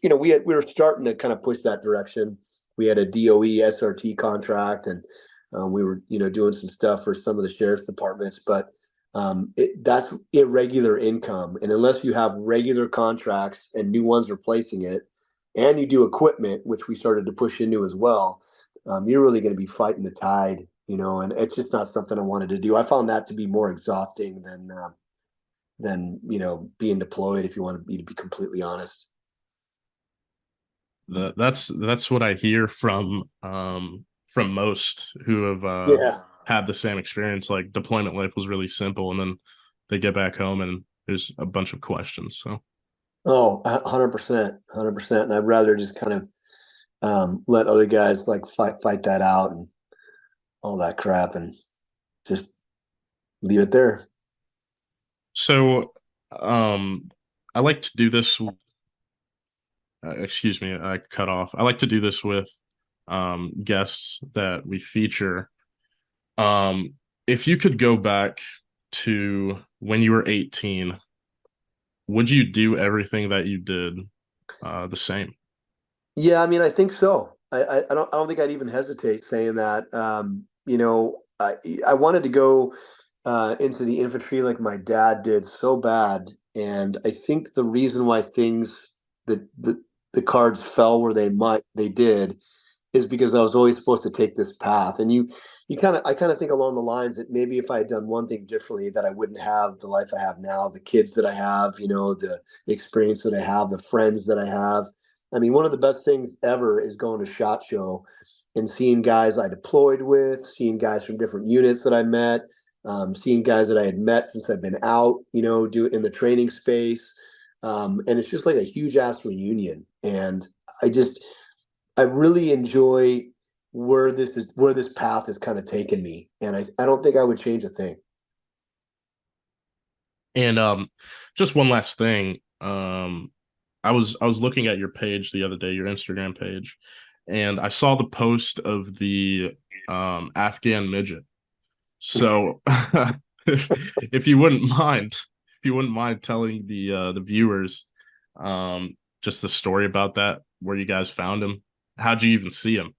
were starting to kind of push that direction. We had a DOE SRT contract, and we were doing some stuff for some of the sheriff's departments, but that's irregular income, and unless you have regular contracts and new ones replacing it, and you do equipment, which we started to push into as well, you're really going to be fighting the tide, and it's just not something I wanted to do. I found that to be more exhausting than being deployed, if you want me to be completely honest. That's what I hear from most who have Yeah. had the same experience. Like, deployment life was really simple, and then they get back home and there's a bunch of questions. So Oh, 100%, 100%. And I'd rather just kind of let other guys like fight that out and all that crap, and just leave it there. So, I like to do this. Excuse me, I cut off. I like to do this with guests that we feature. Um, if you could go back to when you were 18, would you do everything that you did the same? Yeah, I mean, I think so. I don't think I'd even hesitate saying that. I wanted to go into the infantry like my dad did so bad, and I think the reason why the cards fell where they did is because I was always supposed to take this path. And I kind of think along the lines that maybe if I had done one thing differently, that I wouldn't have the life I have now, the kids that I have, the experience that I have, the friends that I have. I mean, one of the best things ever is going to SHOT Show and seeing guys I deployed with, seeing guys from different units that I met, seeing guys that I had met since I've been out, do in the training space. And it's just like a huge ass reunion. And I just, I really enjoy where this path has kind of taken me, and I don't think I would change a thing. And just one last thing. I was looking at your page the other day, your Instagram page, and I saw the post of the Afghan midget. So if you wouldn't mind, if you wouldn't mind telling the viewers just the story about that, where you guys found him, how'd you even see him?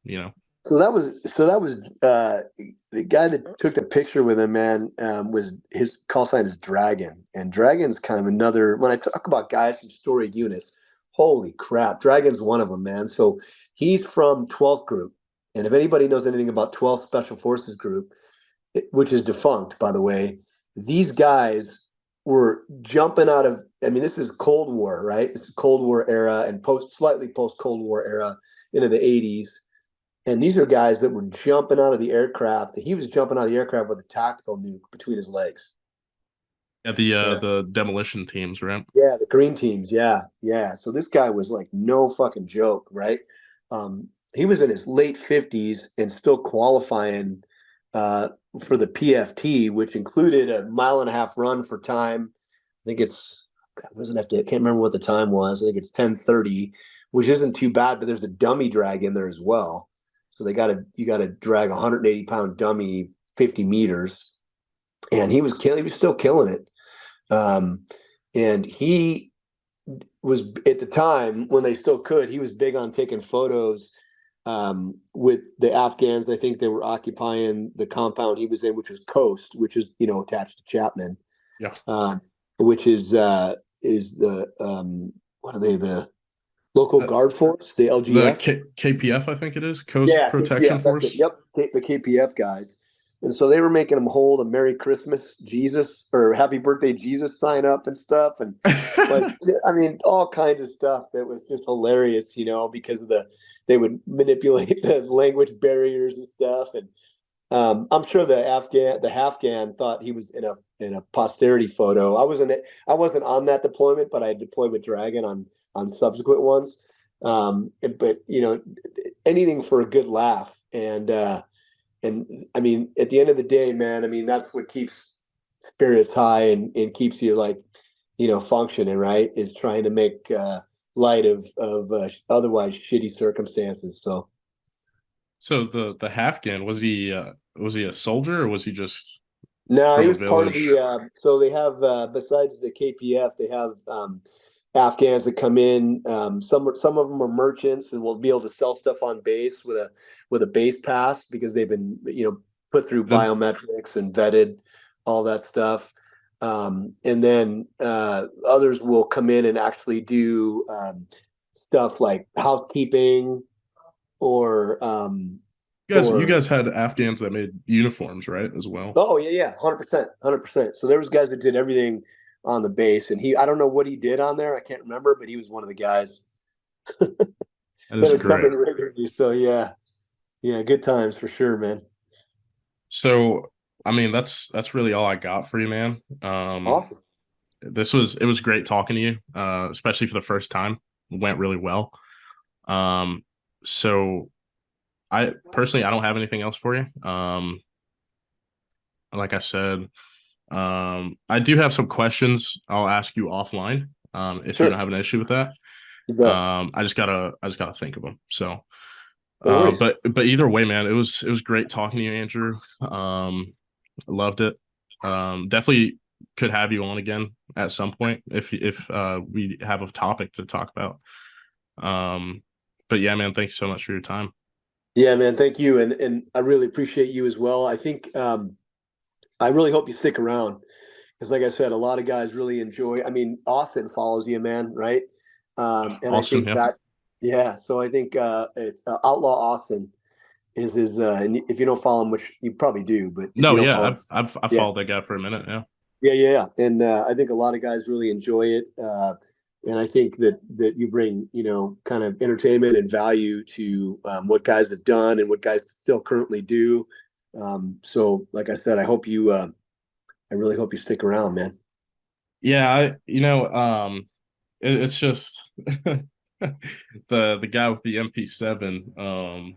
So that was the guy that took the picture with him, man. Was his call sign is Dragon, and Dragon's kind of another. When I talk about guys from storied units, holy crap, Dragon's one of them, man. So he's from 12th Group, and if anybody knows anything about 12th Special Forces Group, which is defunct, by the way, these guys were jumping out of. I mean, this is Cold War, right? This is Cold War era and slightly post Cold War era into the 80s. And these are guys that were jumping out of the aircraft. He was jumping out of the aircraft with a tactical nuke between his legs. At Yeah, the demolition teams, right? yeah, the green teams. Yeah, yeah. So this guy was like no fucking joke, right? He was in his late 50s and still qualifying uh, for the PFT, which included a mile and a half run for time. I think it's God, doesn't have to. I can't remember what the time was. I think it's 10:30, which isn't too bad. But there's a dummy drag in there as well. So you got to drag a 180 pound dummy 50 meters, and he was killing. He was still killing it. Um, and he was at the time when they still could. He was big on taking photos with the Afghans. I think they were occupying the compound he was in, which was Coast, which is attached to Chapman, Yeah. um, which is the what are they, the local Uh, guard force, the the LGF. KPF, I think it is, Coast Yeah, Protection KPF. That's it. Force. Yep, the KPF guys. And so they were making them hold a Merry Christmas Jesus or Happy Birthday Jesus sign up and stuff, and like I mean all kinds of stuff that was just hilarious, because of they would manipulate the language barriers and stuff, and I'm sure the Halfghan thought he was in a posterity photo. I wasn't on that deployment, but I deployed with Dragon on subsequent ones. But anything for a good laugh, and I mean, at the end of the day, man, I mean that's what keeps spirits high and keeps you like functioning, right? Is trying to make light of otherwise shitty circumstances. So. So the Halfghan, was he a soldier or was he just No, he from a was part of the. village? So they have besides the KPF, they have Afghans that come in. Some of them are merchants and will be able to sell stuff on base with a base pass because they've been put through Uh, biometrics and vetted, all that stuff. And then others will come in and actually do stuff like housekeeping or you or guys had Afghans that made uniforms, right, as well. Oh yeah, yeah, 100%, 100%. So there was guys that did everything on the base, and I don't know what he did on there. I can't remember, but he was one of the guys That that is would come great. in regularly. So yeah, yeah, good times for sure, man. So, I mean, that's really all I got for you, man. Awesome. It was great talking to you, especially for the first time. It went really well. Um, so I don't have anything else for you. Like I said, I do have some questions I'll ask you offline. If you Sure. don't have an issue with that. You bet. I just gotta think of them. So, No worries. but either way, man, it was great talking to you, Andrew. Loved it. Definitely could have you on again at some point if we have a topic to talk about. But yeah, man, thank you so much for your time. Yeah, man. Thank you, and I really appreciate you as well. I think I really hope you stick around because, like I said, a lot of guys really enjoy. I mean, Austin follows you, man, right? And I Austin, think yeah. that, yeah. So I think it's Outlaw Austin is his. And if you don't follow him, which you probably do, but if you No, don't yeah, follow him, I've yeah, followed that guy for a minute. Yeah. yeah. And I think a lot of guys really enjoy it. And I think that you bring, kind of entertainment and value to what guys have done and what guys still currently do. So, like I said, I really hope you stick around, man. Yeah, it's just the guy with the MP7.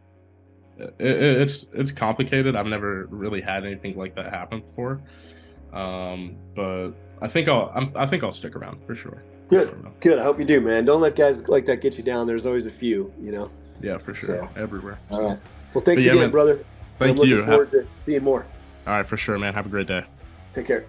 It's complicated. I've never really had anything like that happen before. But I think I'll stick around for sure. For Good, sure, man. good. I hope you do, man. Don't let guys like that get you down. There's always a few. Yeah, for sure. So, Everywhere. all right. Well, But thanks yeah, again, man. brother. And I'm Thank looking you. forward to seeing more. All right, for sure, man. Have a great day. Take care.